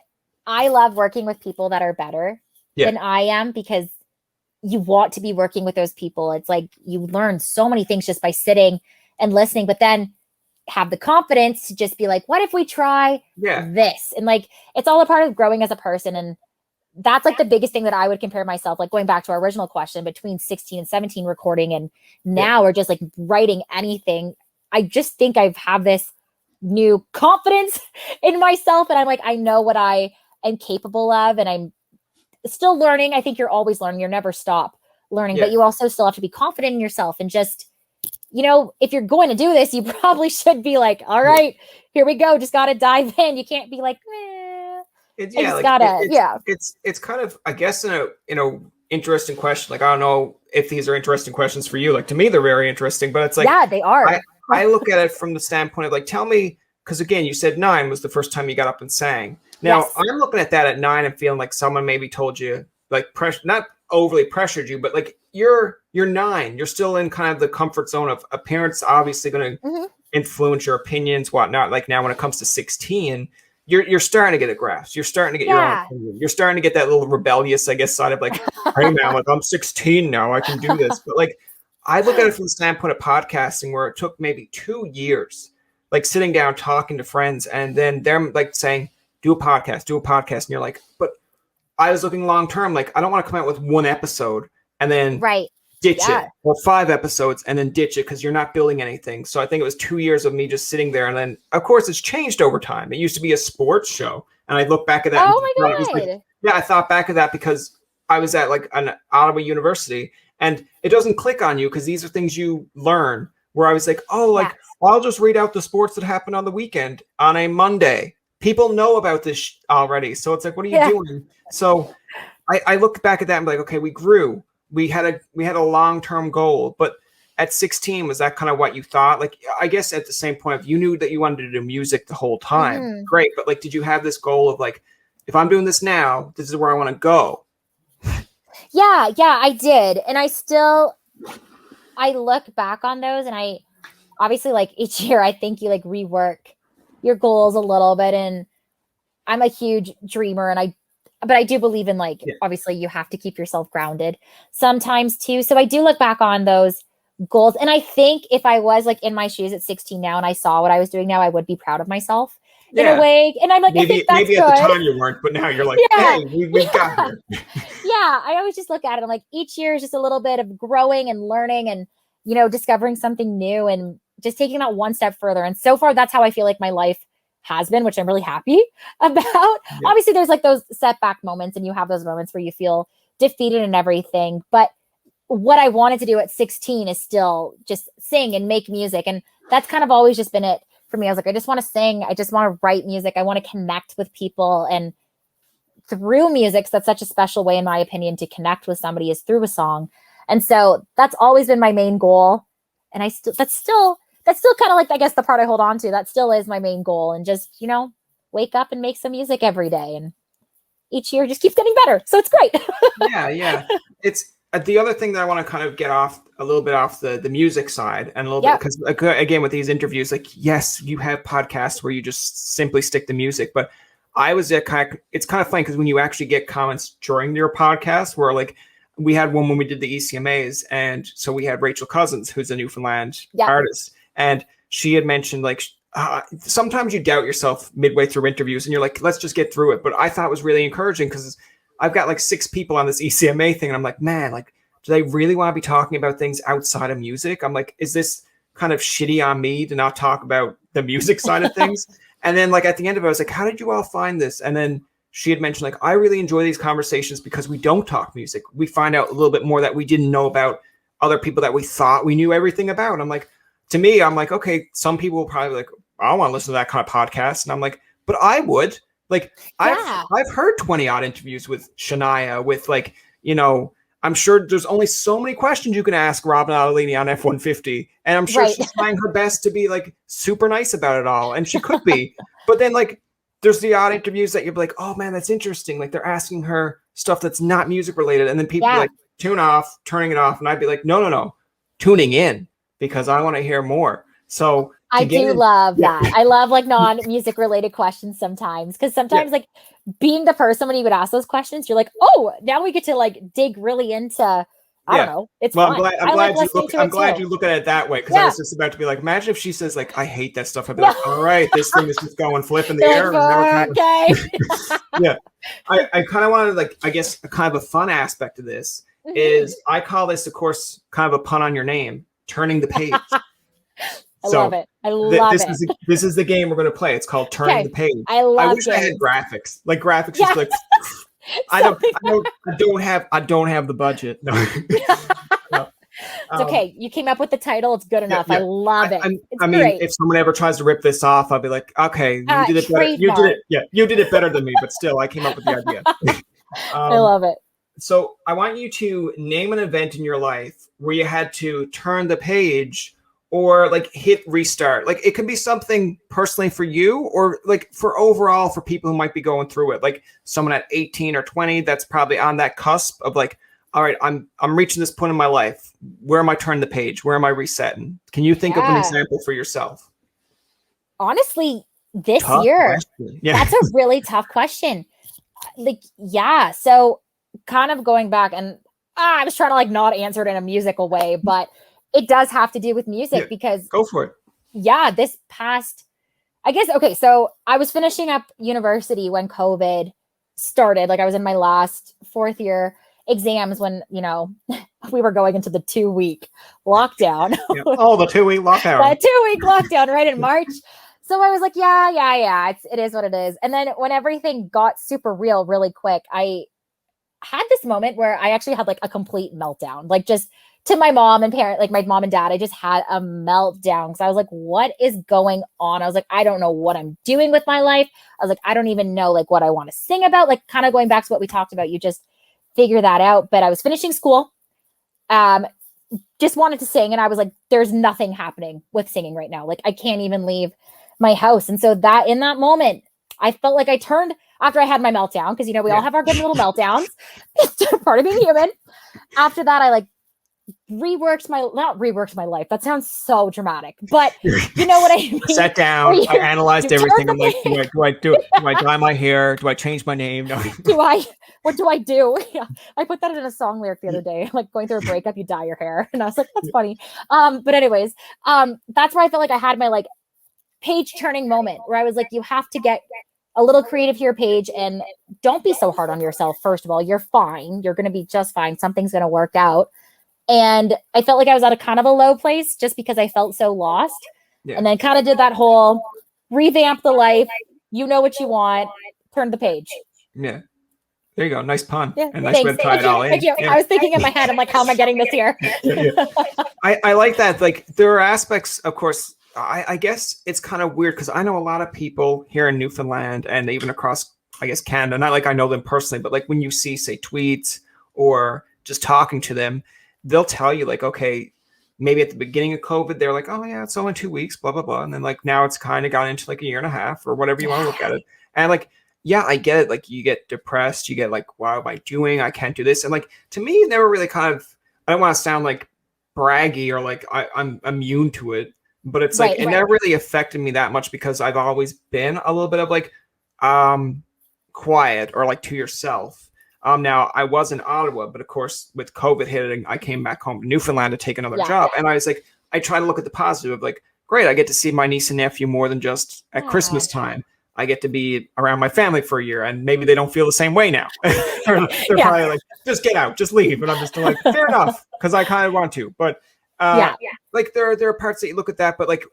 I love working with people that are better than I am because you want to be working with those people. It's like you learn so many things just by sitting and listening, but then have the confidence to just be like, what if we try this? And like, it's all a part of growing as a person. And that's like the biggest thing that I would compare myself, like going back to our original question, between 16 and 17 recording and now or just like writing anything. I just think I have this new confidence in myself. And I'm like, I know what I am capable of and I'm still learning. I think you're always learning. You're never stop learning, but you also still have to be confident in yourself and just, if you're going to do this, you probably should be like, all right, here we go. Just got to dive in. You can't be like, it's kind of, I guess, in a interesting question. Like, I don't know if these are interesting questions for you. Like, to me, they're very interesting, but it's like, they are. I look at it from the standpoint of like, tell me because again, you said 9 was the first time you got up and sang. Now Yes. I'm looking at that at 9 and feeling like someone maybe told you, like, not overly pressured you, but like you're 9. You're still in kind of the comfort zone of a parent's obviously going to influence your opinions, whatnot. Like now when it comes to 16, you're starting to get a grasp. You're starting to get your own opinion. You're starting to get that little rebellious, I guess, side of like, hey man, like I'm 16 now, I can do this. But like I look at it from the standpoint of podcasting, where it took maybe 2 years, like sitting down, talking to friends, and then them like saying, do a podcast. And you're like, but I was looking long term. Like, I don't want to come out with 1 episode and then ditch it, or 5 episodes and then ditch it, because you're not building anything. So I think it was 2 years of me just sitting there. And then, of course, it's changed over time. It used to be a sports show. And I look back at that. Oh, my God. Like, I thought back of that because I was at like an Ottawa university, and it doesn't click on you because these are things you learn, where I was like, oh, like, I'll just read out the sports that happened on the weekend on a Monday. People know about this already. So it's like, what are you doing? So I look back at that and be like, okay, we grew. We had a long-term goal, but at 16, was that kind of what you thought? Like, I guess at the same point, if you knew that you wanted to do music the whole time, great. But like, did you have this goal of like, if I'm doing this now, this is where I want to go? Yeah, I did. And I look back on those, and I obviously, like, each year I think you like rework your goals a little bit. And I'm a huge dreamer, but I do believe in like, obviously you have to keep yourself grounded sometimes too. So I do look back on those goals. And I think if I was like in my shoes at 16 now and I saw what I was doing now, I would be proud of myself in a way. And I'm like, maybe, I think that's maybe good. At the time you weren't, but now you're like, hey, we've got here. I always just look at it. I'm like, each year is just a little bit of growing and learning and, you know, discovering something new and just taking that one step further. And so far, that's how I feel like my life has been, which I'm really happy about. Obviously, there's like those setback moments, and you have those moments where you feel defeated and everything. But what I wanted to do at 16 is still just sing and make music. And that's kind of always just been it for me. I was like, I just want to sing. I just want to write music. I want to connect with people. And through music, that's such a special way, in my opinion, to connect with somebody, is through a song. And so that's always been my main goal. And that's still kind of like, I guess, the part I hold on to. That still is my main goal. And just, you know, wake up and make some music every day. And each year just keeps getting better. So it's great. Yeah. It's the other thing that I want to kind of get off a little bit off the music side, and a little bit, because again, with these interviews, like, yes, you have podcasts where you just simply stick to music, but I was it's kind of funny because when you actually get comments during your podcast, where like, we had one when we did the ECMAs, and so we had Rachel Cousins, who's a Newfoundland artist, and she had mentioned like, sometimes you doubt yourself midway through interviews, and you're like, let's just get through it. But I thought it was really encouraging, because I've got like 6 people on this ECMA thing, and I'm like, man, like, do they really want to be talking about things outside of music? I'm like, is this kind of shitty on me to not talk about the music side of things? And then like at the end of it, I was like, how did you all find this? And then she had mentioned like, I really enjoy these conversations because we don't talk music. We find out a little bit more that we didn't know about other people that we thought we knew everything about. And I'm like, to me, I'm like, okay, some people will probably be like, I don't want to listen to that kind of podcast. And I'm like, but I would. Like, I've heard 20 odd interviews with Shaina, with like, you know, I'm sure there's only so many questions you can ask Robin Adelini on F-150. And I'm sure she's trying her best to be like super nice about it all. And she could be. But then like, there's the odd interviews that you're like, oh man, that's interesting. Like, they're asking her stuff that's not music related. And then people be like, turning it off. And I'd be like, no, tuning in, because I want to hear more. So I do love that. I love like non-music related questions sometimes, because sometimes like being the person when you would ask those questions, you're like, oh, now we get to like dig really into, I don't know. It's fun. I'm glad you look at it that way, because I was just about to be like, imagine if she says like, I hate that stuff. I'd be like, all right, this thing is just going flip in the air. I kind of wanted, like, I guess a kind of a fun aspect of this is, I call this, of course, kind of a pun on your name, turning the page. I love it. I love it. This is the game we're going to play. It's called Turning the Page. I wish I had graphics. Like, graphics is like, I don't have the budget. No. No. It's okay. You came up with the title. It's good enough. I love it. I mean, great. If someone ever tries to rip this off, I'll be like, okay, you did it better. You did it better than me, but still, I came up with the idea. I love it. So I want you to name an event in your life where you had to turn the page, or like hit restart. Like it could be something personally for you, or like for overall for people who might be going through it. Like someone at 18 or 20 that's probably on that cusp of like, all right, I'm reaching this point in my life. Where am I turning the page? Where am I resetting? Can you think of an example for yourself? Honestly, this Tough year, question. Yeah. that's a really tough question. Like, yeah. So kind of going back, and I was trying to like not answer it in a musical way, but it does have to do with music because go for it. Yeah, this past, I guess, okay. So I was finishing up university when COVID started. Like I was in my last 4th year exams when, you know, we were going into the 2-week lockdown. Oh, the 2-week lockdown. The 2-week lockdown right in March. So I was like, yeah. It is what it is. And then when everything got super real really quick, I had this moment where I actually had like a complete meltdown, like just to my mom and parent, like my mom and dad. I just had a meltdown because I was like, what is going on? I was like, I don't know what I'm doing with my life. I was like, I don't even know like what I want to sing about, like kind of going back to what we talked about. You just figure that out. But I was finishing school, just wanted to sing. And I was like, there's nothing happening with singing right now. Like I can't even leave my house. And so that in that moment, I felt like I turned after I had my meltdown, because, you know, we all have our good little meltdowns. It's part of being human. After that, I like not reworked my life. That sounds so dramatic, but you know what I mean? Sat down, I analyzed everything. I'm like, do I dye my hair? Do I change my name? No. What do I do? Yeah. I put that in a song lyric the other day, like going through a breakup, you dye your hair. And I was like, that's funny. But anyways, that's where I felt like I had my like page turning moment where I was like, you have to get a little creative here, Paige, and don't be so hard on yourself. First of all, you're fine. You're going to be just fine. Something's going to work out. And I felt like I was at a kind of a low place just because I felt so lost. Yeah. And then kind of did that whole revamp the life. You know what you want. Turn the page. Yeah. There you go. Nice pun. Yeah. And nice way to tie it all in. Yeah. I was thinking in my head, I'm like, how am I getting this here? I like that. Like there are aspects, of course, I guess it's kind of weird because I know a lot of people here in Newfoundland and even across, I guess, Canada. Not like I know them personally, but like when you see, say, tweets or just talking to them, they'll tell you like, okay, maybe at the beginning of COVID, they're like, oh yeah, it's only 2 weeks, blah, blah, blah. And then like now it's kind of gone into like a year and a half or whatever you want to look at it. And like, yeah, I get it. Like you get depressed, you get like, what am I doing? I can't do this. And like, to me, it never really kind of, I don't want to sound like braggy or like I'm immune to it, but it's like, it never really affected me that much because I've always been a little bit of like, quiet or like to yourself. Now I was in Ottawa, but of course with COVID hitting, I came back home to Newfoundland to take another job. And I was like, I try to look at the positive of like, great, I get to see my niece and nephew more than just at Christmas time. I get to be around my family for a year, and maybe they don't feel the same way now. they're probably like, just get out, just leave. And I'm just like, fair enough, because I kind of want to. But like there are parts that you look at that, but like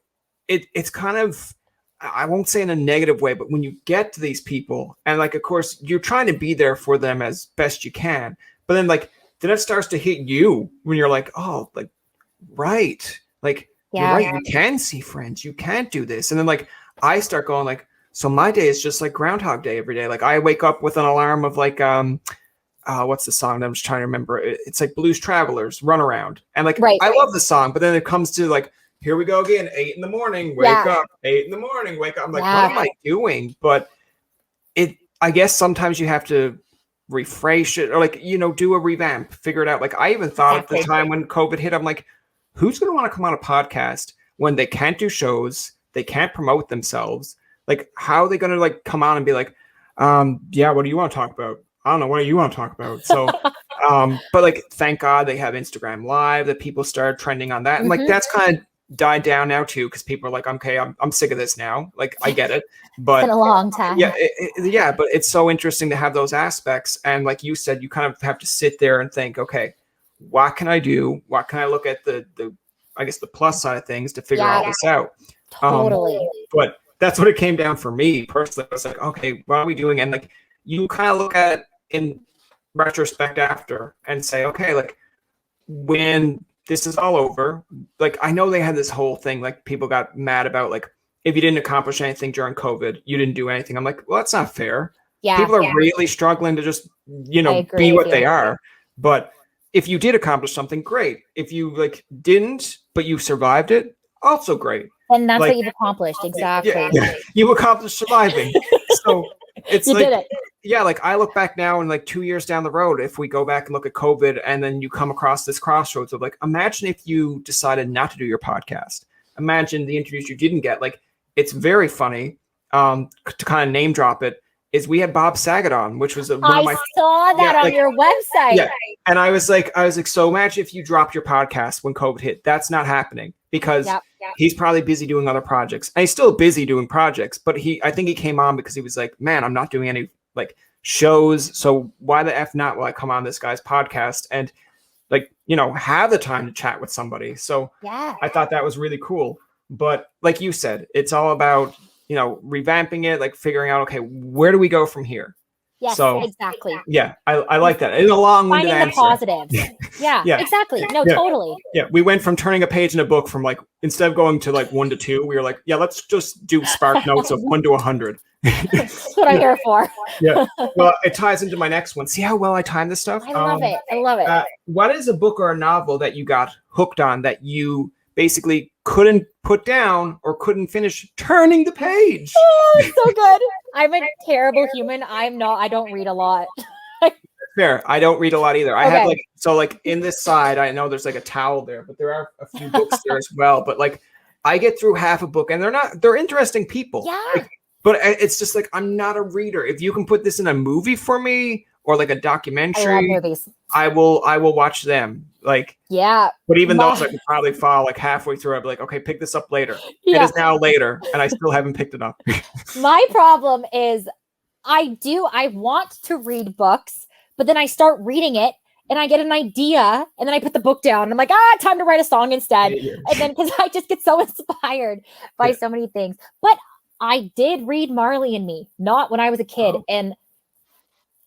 it's kind of, I won't say in a negative way, but when you get to these people and like, of course, you're trying to be there for them as best you can. But then like, then it starts to hit you when you're like, oh, like, right. Like, you're right. You can see friends. You can't do this. And then like, I start going like, so my day is just like Groundhog Day every day. Like I wake up with an alarm of like, what's the song that I'm just trying to remember? It's like Blues Travelers, Run Around. And like, I love the song, but then it comes to like, here we go again, 8 in the morning, wake up, 8 in the morning, wake up. I'm like, what am I doing? But I guess sometimes you have to rephrase it or like, you know, do a revamp, figure it out. Like I even thought at the time when COVID hit, I'm like, who's going to want to come on a podcast when they can't do shows, they can't promote themselves? Like, how are they going to like come on and be like, yeah, what do you want to talk about? I don't know. What do you want to talk about? So, but like, thank God they have Instagram Live that people started trending on that. And like, that's kind of died down now too. Cause people are like, okay, I'm sick of this now. Like I get it, but it's been a long time. Yeah. But it's so interesting to have those aspects. And like you said, you kind of have to sit there and think, okay, what can I do? What can I look at the I guess the plus side of things to figure all this out? Totally. But that's what it came down for me personally. I was like, okay, what are we doing? And like, you kind of look at it in retrospect after and say, okay, like when this is all over, like I know they had this whole thing, like people got mad about like, if you didn't accomplish anything during COVID, you didn't do anything. I'm like, well, that's not fair. People are really struggling to just, you know, be what they are. But if you did accomplish something, great. If you like didn't, but you survived it, also great. And that's what you've accomplished. Exactly. Yeah, you accomplished surviving. So it's you like, did it. Yeah, like I look back now and like 2 years down the road, if we go back and look at COVID and then you come across this crossroads of like, imagine if you decided not to do your podcast. Imagine the interviews you didn't get. Like, it's very funny to kind of name drop it. Is we had Bob Saget on, which was one of my. I saw that on your website. Yeah, and I was like, so imagine if you dropped your podcast when COVID hit. That's not happening because he's probably busy doing other projects. And he's still busy doing projects, but I think he came on because he was like, man, I'm not doing any like shows. So why the F not will I come on this guy's podcast and like, have the time to chat with somebody. So I thought that was really cool. But like you said, it's all about revamping it, like figuring out, okay, where do we go from here? Yes, so, exactly. Yeah, I like that. It's a long-winded answer. Finding the positives. Yeah, exactly. No, totally. Yeah, we went from turning a page in a book from like, instead of going to like 1 to 2, we were like, let's just do spark notes of 1 to 100. That's what I'm here for. Yeah. Well, it ties into my next one. See how well I time this stuff? I love it. I love it. What is a book or a novel that you got hooked on that you basically couldn't put down or couldn't finish turning the page? Oh, it's so good. I'm a terrible human. I don't read a lot. Fair. I don't read a lot either. I have like in this side, I know there's like a towel there, but there are a few books there as well. But like I get through half a book and they're interesting people. Yeah. But it's just like, I'm not a reader. If you can put this in a movie for me or like a documentary, I love movies. I will watch them. Like, but even those I could probably fall like halfway through. I'd be like, okay, pick this up later. It is now later and I still haven't picked it up. My problem is I want to read books, but then I start reading it and I get an idea and then I put the book down and I'm like, time to write a song instead. And then because I just get so inspired by so many things. But I did read Marley and Me, not when I was a kid. And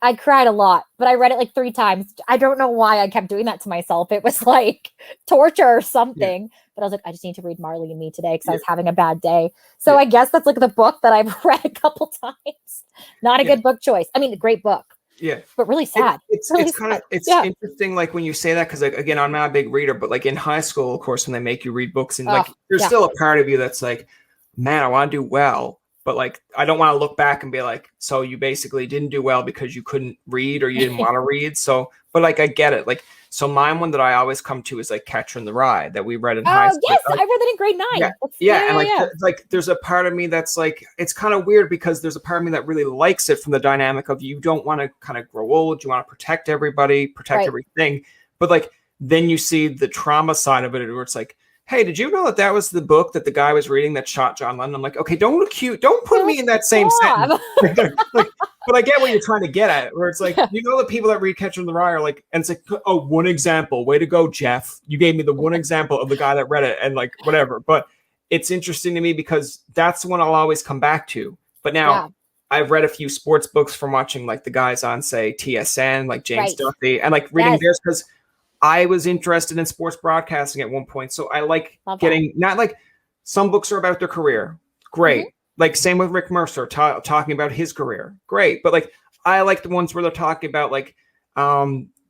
I cried a lot, but I read it like 3 times. I don't know why I kept doing that to myself. It was like torture or something. Yeah. But I was like, I just need to read Marley and Me today because I was having a bad day. So I guess that's like the book that I've read a couple times. Not a good book choice. I mean, a great book. Yeah. But really sad. It's interesting, like when you say that, because like again, I'm not a big reader, but like in high school, of course, when they make you read books and like there's still a part of you that's like, man, I want to do well. But like, I don't want to look back and be like, so you basically didn't do well because you couldn't read or you didn't want to read. So, but like, I get it. Like, so mine one that I always come to is like Catcher in the Rye that we read in high school. Yes, like, I read that in grade 9. And like there's a part of me that's like, it's kind of weird because there's a part of me that really likes it from the dynamic of you don't want to kind of grow old. You want to protect everybody, protect everything. But like, then you see the trauma side of it where it's like, hey, did you know that was the book that the guy was reading that shot John Lennon? I'm like, okay, don't put me in that same sentence. Like, but I get what you're trying to get at, where it's like, the people that read Catcher in the Rye are like, and it's like, oh, one example. Way to go, Jeff. You gave me the one example of the guy that read it and like whatever. But it's interesting to me because that's the one I'll always come back to. But now I've read a few sports books from watching like the guys on, say, TSN, like James Duffy, and like reading theirs because I was interested in sports broadcasting at one point. So I like getting, not like some books are about their career. Great. Like same with Rick Mercer talking about his career. Great. But like, I like the ones where they're talking about like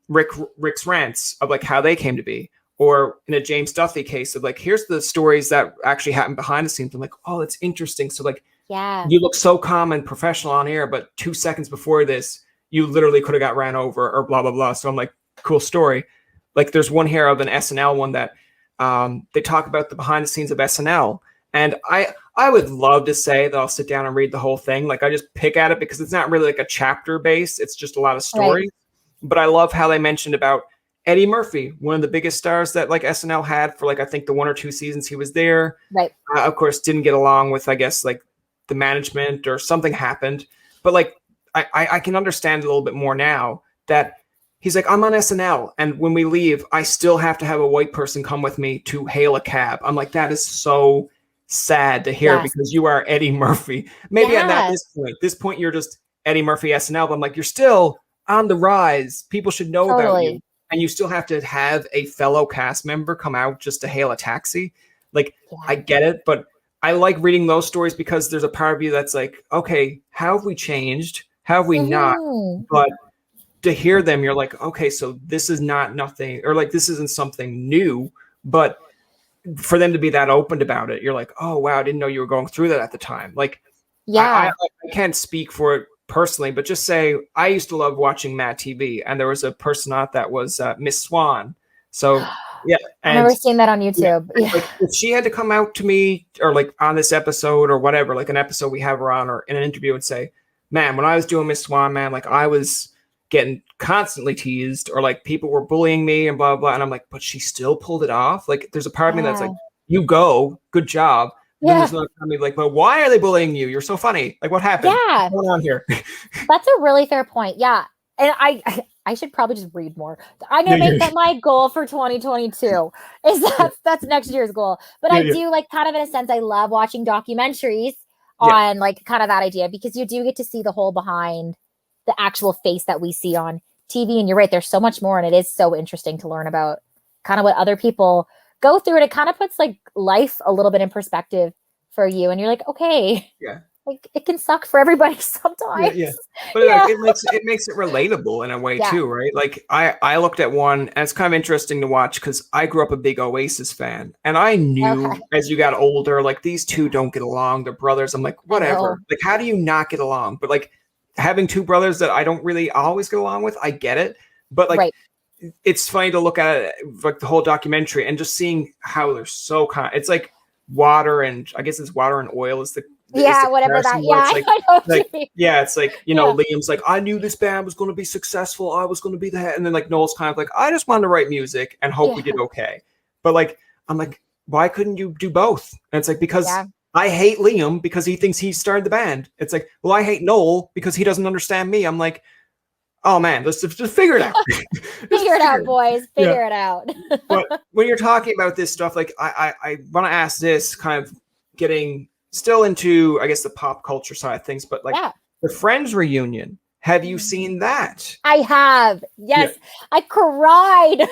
Rick's rants of like how they came to be, or in a James Duffy case of like, here's the stories that actually happened behind the scenes. I'm like, oh, that's interesting. So like, you look so calm and professional on air, but 2 seconds before this, you literally could have got ran over or blah, blah, blah. So I'm like, cool story. Like there's one here of an SNL one that they talk about the behind the scenes of SNL. And I would love to say that I'll sit down and read the whole thing. Like I just pick at it because it's not really like a chapter based. It's just a lot of stories. But I love how they mentioned about Eddie Murphy, one of the biggest stars that like SNL had for like, I think the 1 or 2 seasons he was there. Of course, didn't get along with, I guess, like the management or something happened. But like, I can understand a little bit more now that he's like, I'm on SNL, and when we leave, I still have to have a white person come with me to hail a cab. I'm like, that is so sad to hear because you are Eddie Murphy. Maybe at not this point, you're just Eddie Murphy SNL, but I'm like, you're still on the rise. People should know about you. And you still have to have a fellow cast member come out just to hail a taxi. Like, I get it, but I like reading those stories because there's a part of you that's like, okay, how have we changed? How have we not? But to hear them, you're like, okay, so this is not nothing, or like this isn't something new, but for them to be that open about it, you're like, oh wow, I didn't know you were going through that at the time. Like, I can't speak for it personally, but just say I used to love watching Mad TV, and there was a person on that was Miss Swan. So yeah, I've never seen that on YouTube. Yeah. Like, if she had to come out to me or like on this episode or whatever, like an episode we have her on or in an interview and say, man, when I was doing Miss Swan, man, like I was getting constantly teased or like people were bullying me and blah, blah. And I'm like, but she still pulled it off. Like there's a part of me that's like, you go, good job. Then there's another part of me like, but why are they bullying you? You're so funny. Like what happened? Yeah. What's going on here? That's a really fair point. Yeah. And I should probably just read more. I'm gonna make that my goal for 2022. Is that's next year's goal. But I do like kind of in a sense, I love watching documentaries on like kind of that idea because you do get to see the whole behind the actual face that we see on TV. And you're right, there's so much more, and it is so interesting to learn about kind of what other people go through. And it kind of puts like life a little bit in perspective for you. And you're like, okay. Yeah. Like it can suck for everybody sometimes. But it makes it relatable in a way too, right? Like I looked at one, and it's kind of interesting to watch because I grew up a big Oasis fan, and I knew as you got older, like these two don't get along. They're brothers. I'm like, whatever. Like, how do you not get along? But like having two brothers that I don't really always get along with, I get it. But like it's funny to look at it, like the whole documentary and just seeing how they're so it's like water and I guess it's water and oil is the whatever that. Yeah, it's like, it's like, you know, Liam's like, I knew this band was going to be successful. I was going to be the head. And then like Noel's kind of like, I just wanted to write music and hope we did okay. But like, I'm like, why couldn't you do both? And it's like, because I hate Liam because he thinks he started the band. It's like, well, I hate Noel because he doesn't understand me. I'm like, oh man, let's just figure it out. Figure it out, boys. Figure it out. But when you're talking about this stuff, like I want to ask this kind of getting still into, I guess, the pop culture side of things, but like the Friends reunion. Have you seen that? I have. Yes. I cried. A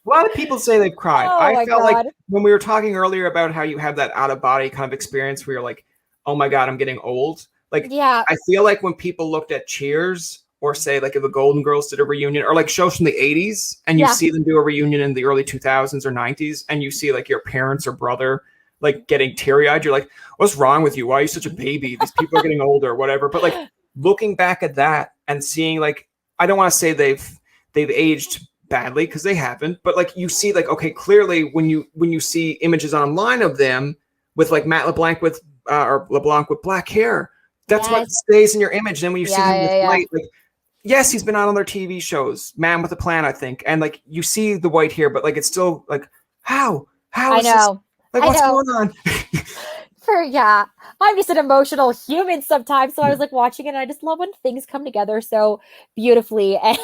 lot of people say they've cried. I felt like when we were talking earlier about how you have that out of body kind of experience where you're like, oh my God, I'm getting old. Like, I feel like when people looked at Cheers or say like if the Golden Girls did a reunion or like shows from the 80s and you see them do a reunion in the early 2000s or 90s and you see like your parents or brother like getting teary-eyed, you're like, what's wrong with you? Why are you such a baby? These people are getting older or whatever. But like looking back at that and seeing like, I don't want to say they've aged badly because they haven't, but like you see like, okay, clearly when you see images online of them with like Matt LeBlanc with or LeBlanc with black hair, that's what stays in your image. Then when you see him with white, like, yes, he's been on other TV shows, Man with a Plan, I think, and like you see the white hair, but like it's still like how I know. Like, what's going on? I'm just an emotional human sometimes. So I was like watching it and I just love when things come together so beautifully. And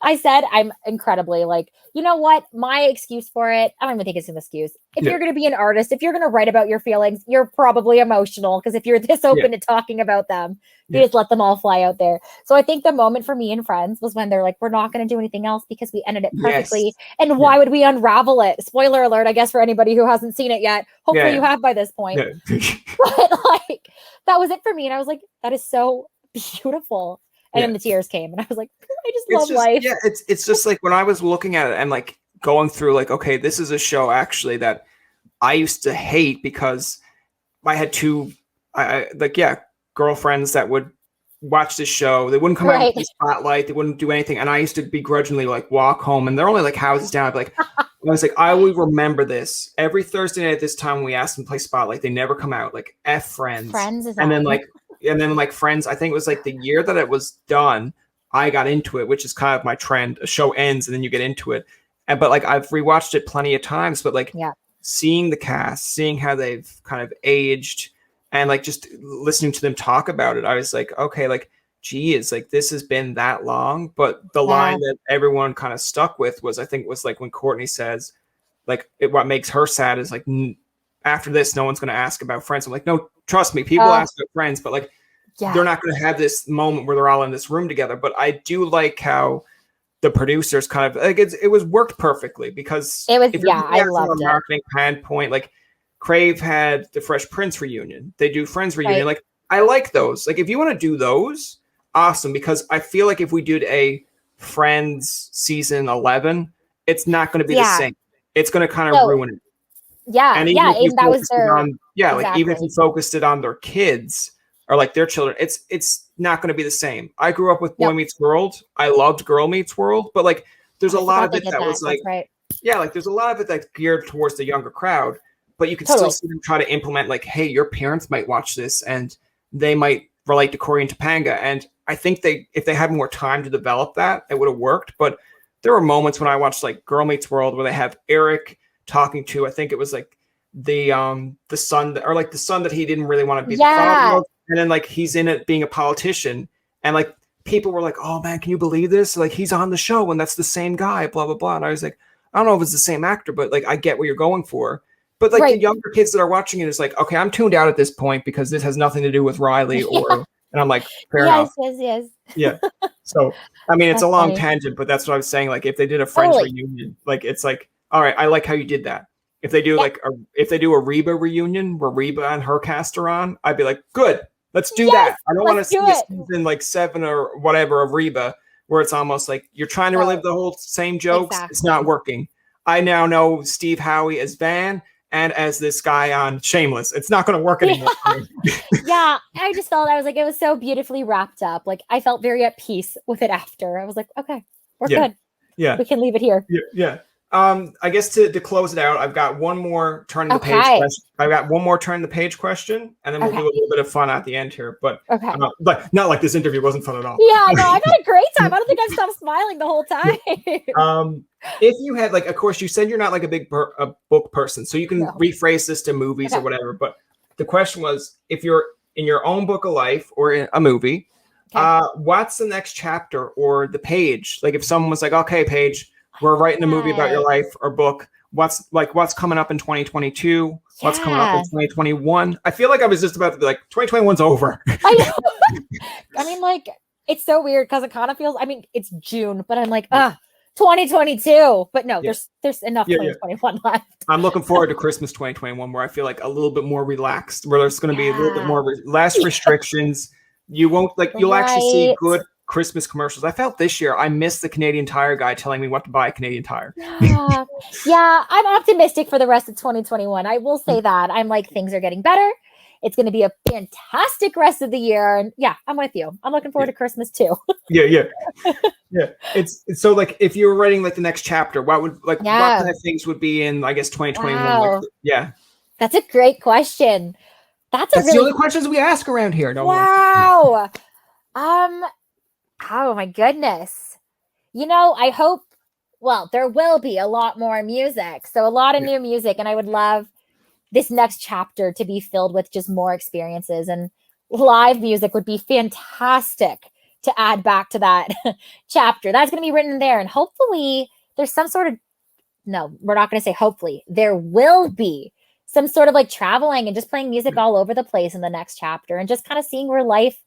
I said, I'm incredibly like, you know what? My excuse for it, I don't even think it's an excuse. If you're going to be an artist, if you're going to write about your feelings, you're probably emotional. Because if you're this open to talking about them, you just let them all fly out there. So I think the moment for me and Friends was when they're like, we're not going to do anything else because we ended it perfectly. And why would we unravel it? Spoiler alert, I guess, for anybody who hasn't seen it yet. Hopefully you have by this point. But like, that was it for me. And I was like, that is so beautiful. And then the tears came and I was like, I just love life. Yeah, it's just like when I was looking at it and like going through like, okay, this is a show actually that I used to hate because I had two girlfriends that would watch this show. They wouldn't come out in the spotlight. They wouldn't do anything. And I used to begrudgingly like walk home and they're only like houses down. I'd be like, I was like, I will remember this. Every Thursday night at this time when we asked them to play Spotlight, they never come out. Like F Friends. Friends is and then like Friends, I think it was like the year that it was done, I got into it, which is kind of my trend. A show ends and then you get into it. But like I've rewatched it plenty of times, but like seeing the cast, seeing how they've kind of aged and like just listening to them talk about it, I was like, okay, like, geez, like this has been that long. But the line that everyone kind of stuck with was, I think it was like when Courtney says, like, what makes her sad is like, after this, no one's going to ask about Friends. I'm like, no, trust me, people ask about Friends, but like, they're not going to have this moment where they're all in this room together. But I do like how the producers kind of like it was worked perfectly because it was I loved it. Marketing standpoint, like Crave had the Fresh Prince reunion. They do Friends reunion. Like I like those. Like if you want to do those, awesome. Because I feel like if we did a Friends season 11, it's not going to be the same. It's going to kind of ruin it. Yeah. And even Yeah. if you And that was focused it their, on, like even if exactly. you focused it on their kids or like their children, it's not going to be the same. I grew up with Boy Yep. Meets World. I loved Girl Meets World, but like there's Oh, a I lot forgot of they it did that that. was like, That's right. yeah, like there's a lot of it that's geared towards the younger crowd, but you can still Totally. see them try to implement like, hey, your parents might watch this and they might relate to Corey and Topanga. And I think if they had more time to develop that, it would have worked. But there were moments when I watched like Girl Meets World where they have Eric talking to, I think it was like the son or like the son that he didn't really want to be the father Yeah. of, and then like he's in it being a politician, and like people were like, oh man, can you believe this? Like he's on the show and that's the same guy, blah blah blah. And I was like, I don't know if it's the same actor, but like I get what you're going for. But like the Right. younger kids that are watching it is like, okay, I'm tuned out at this point because this has nothing to do with Riley Yeah. and I'm like, fair Yes. enough. Yes. Yes. Yeah. So I mean it's a That's long funny. tangent, but that's what I was saying. Like if they did a Friends Totally. reunion, like it's like, all right, I like how you did that. If they do if they do a Reba reunion where Reba and her cast are on, I'd be like, good, let's do that. I don't want to see a season like 7 or whatever of Reba where it's almost like you're trying to relive the whole same jokes. Exactly. It's not working. I now know Steve Howie as Van and as this guy on Shameless. It's not going to work anymore. Yeah, I just felt, I was like, it was so beautifully wrapped up. Like I felt very at peace with it after. I was like, okay, we're good. Yeah. We can leave it here. Yeah. I guess to close it out, I've got one more turn the page question. I've got one more turn the page question, and then we'll do a little bit of fun at the end here. But but not like this interview wasn't fun at all. Yeah, no, I've had a great time. I don't think I've stopped smiling the whole time. If you had like, of course, you said you're not like a big book person, so you can rephrase this to movies or whatever. But the question was, if you're in your own book of life or in a movie, what's the next chapter or the page? Like if someone was like, okay, Paige, we're writing a movie about your life or book. What's coming up in 2022? What's coming up in 2021? I feel like I was just about to be like, 2021's over. I know. I mean, like, it's so weird because it kind of feels, I mean, it's June, but I'm like, 2022. But no, there's enough 2021 left. I'm looking forward to Christmas 2021 where I feel like a little bit more relaxed, where there's going to be a little bit more less restrictions. You won't like, you'll actually see good Christmas commercials. I felt this year I missed the Canadian Tire guy telling me what to buy a Canadian Tire. Yeah, I'm optimistic for the rest of 2021. I will say that. I'm like, things are getting better. It's going to be a fantastic rest of the year. And yeah, I'm with you. I'm looking forward to Christmas too. Yeah. It's so like if you were writing like the next chapter, what would what kind of things would be in, I guess, 2021? Wow. Like, that's a great question. That's the only questions we ask around here. Wow. Oh my goodness. You know, I hope, well, there will be a lot more music. So a lot of new music. And I would love this next chapter to be filled with just more experiences, and live music would be fantastic to add back to that chapter. That's going to be written there. And hopefully there's some sort of, no, we're not going to say hopefully, there will be some sort of like traveling and just playing music all over the place in the next chapter and just kind of seeing where life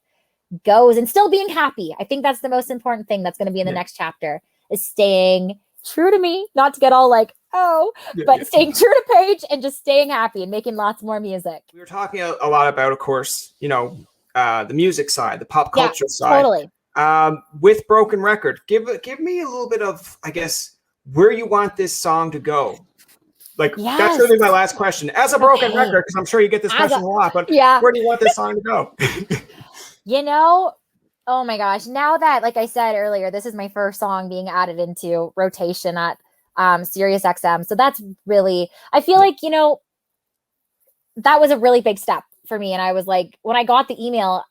goes and still being happy. I think that's the most important thing that's going to be in the next chapter, is staying true to me, not to get all like, but staying true to Paige and just staying happy and making lots more music. We were talking a lot about, of course, you know, the music side, the pop culture side. Totally. With Broken Record, give me a little bit of, I guess, where you want this song to go. Like, that's really my last question. As a Broken Record, because I'm sure you get this question a lot, but where do you want this song to go? You know, oh my gosh. Now that, like I said earlier, this is my first song being added into rotation at Sirius XM. So that's really, I feel like, you know, that was a really big step for me. And I was like, when I got the email,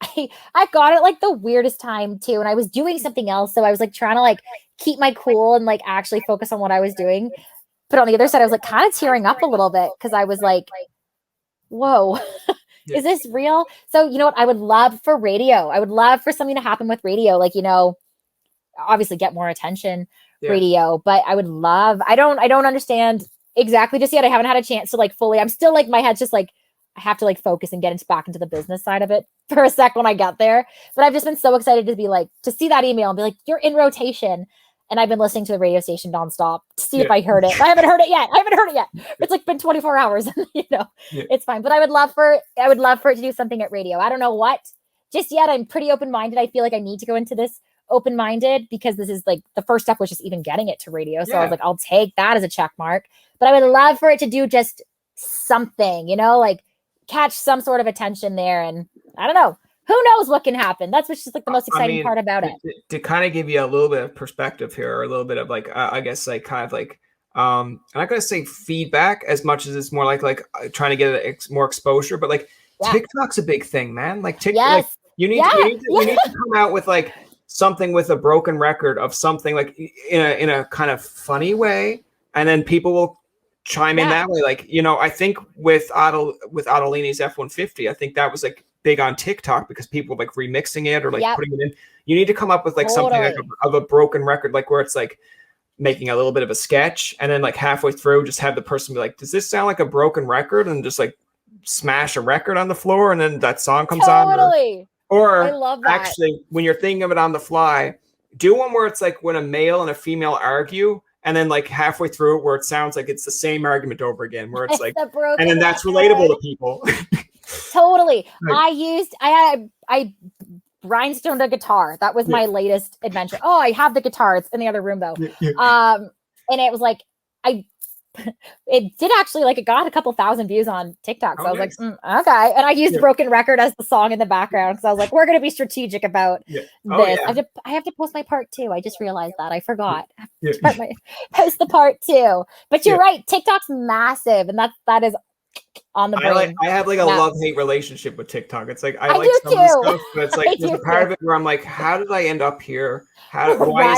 I got it like the weirdest time too. And I was doing something else. So I was like trying to like keep my cool and like actually focus on what I was doing. But on the other side, I was like kind of tearing up a little bit because I was like, whoa, is this real? So, you know what? I would love for radio. I would love for something to happen with radio. Like, you know, obviously get more attention, radio, but I would love, I don't understand exactly just yet. I haven't had a chance to like fully, I'm still like, my head's just like, I have to like focus and get back into the business side of it for a sec when I get there. But I've just been so excited to be like, to see that email and be like, you're in rotation. And I've been listening to the radio station nonstop to see if I heard it. I haven't heard it yet. It's like been 24 hours, you know, it's fine. But I would love for it to do something at radio. I don't know what just yet. I'm pretty open-minded. I feel like I need to go into this open-minded because this is like the first step was just even getting it to radio. So I was like, I'll take that as a check mark. But I would love for it to do just something, like catch some sort of attention there. And I don't know. Who knows what can happen? That's what's just like the most exciting part about it. To kind of give you a little bit of perspective here, or a little bit of like, I guess like kind of like, I'm not going to say feedback as much as it's more like trying to get more exposure, but like TikTok's a big thing, man. Like TikTok, like, you need to come out with like something with a broken record of something like in a kind of funny way. And then people will chime in that way. Like, I think with Adolini's F-150, I think that was like big on TikTok because people were like remixing it or like putting it in. You need to come up with like something like of a broken record, like where it's like making a little bit of a sketch and then like halfway through just have the person be like, does this sound like a broken record? And just like smash a record on the floor and then that song comes on. Or I love that. Actually, when you're thinking of it on the fly, do one where it's like when a male and a female argue and then like halfway through it where it sounds like it's the same argument over again, where it's like, and then that's relatable to people. Totally. Right. I rhinestoned a guitar. That was my latest adventure. Oh, I have the guitar. It's in the other room though. And it was like, it did actually, like, it got a couple thousand views on TikTok. So I was like, okay. And I used Broken Record as the song in the background. So I was like, we're going to be strategic about this. I have to post my part 2. I just realized that. I forgot. Post the part 2. But you're right. TikTok's massive. And that is on the brain. I have like a love-hate relationship with TikTok. It's like, I like some of the stuff, but it's like, there's a part of it where I'm like, how did I end up here? Why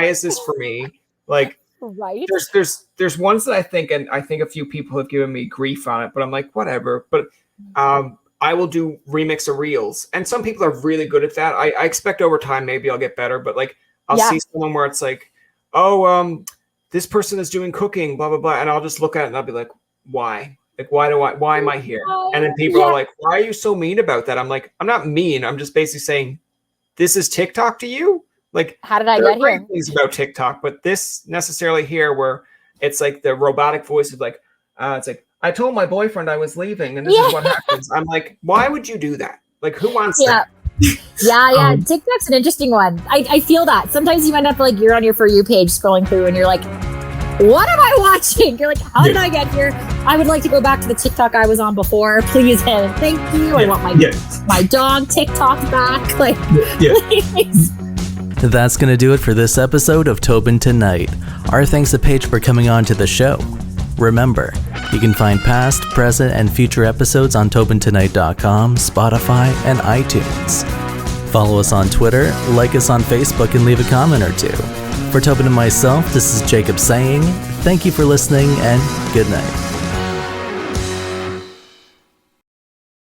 is this for me? Like, right. There's ones that I think a few people have given me grief on it, but I'm like, whatever. But I will do remix of reels, and some people are really good at that. I expect over time maybe I'll get better, but like I'll see someone where it's like, this person is doing cooking, blah blah blah, and I'll just look at it and I'll be like, why? Like, why am I here? And then people are like, why are you so mean about that? I'm like, I'm not mean. I'm just basically saying, this is TikTok to you? Like, how did I get here? Things about TikTok, but this necessarily here where it's like the robotic voice is like, it's like, I told my boyfriend I was leaving and this is what happens. I'm like, why would you do that? Like, who wants that? Yeah. TikTok's an interesting one. I feel that. Sometimes you end up like, you're on your For You page scrolling through and you're like, what am I watching? You're like, how did I get here? I would like to go back to the TikTok I was on before. Please, and thank you. I want my dog TikTok back. Like, please. That's going to do it for this episode of Tobin Tonight. Our thanks to Paige for coming on to the show. Remember, you can find past, present, and future episodes on TobinTonight.com, Spotify, and iTunes. Follow us on Twitter, like us on Facebook, and leave a comment or two. For Tobin and myself, this is Jacob saying thank you for listening and good night.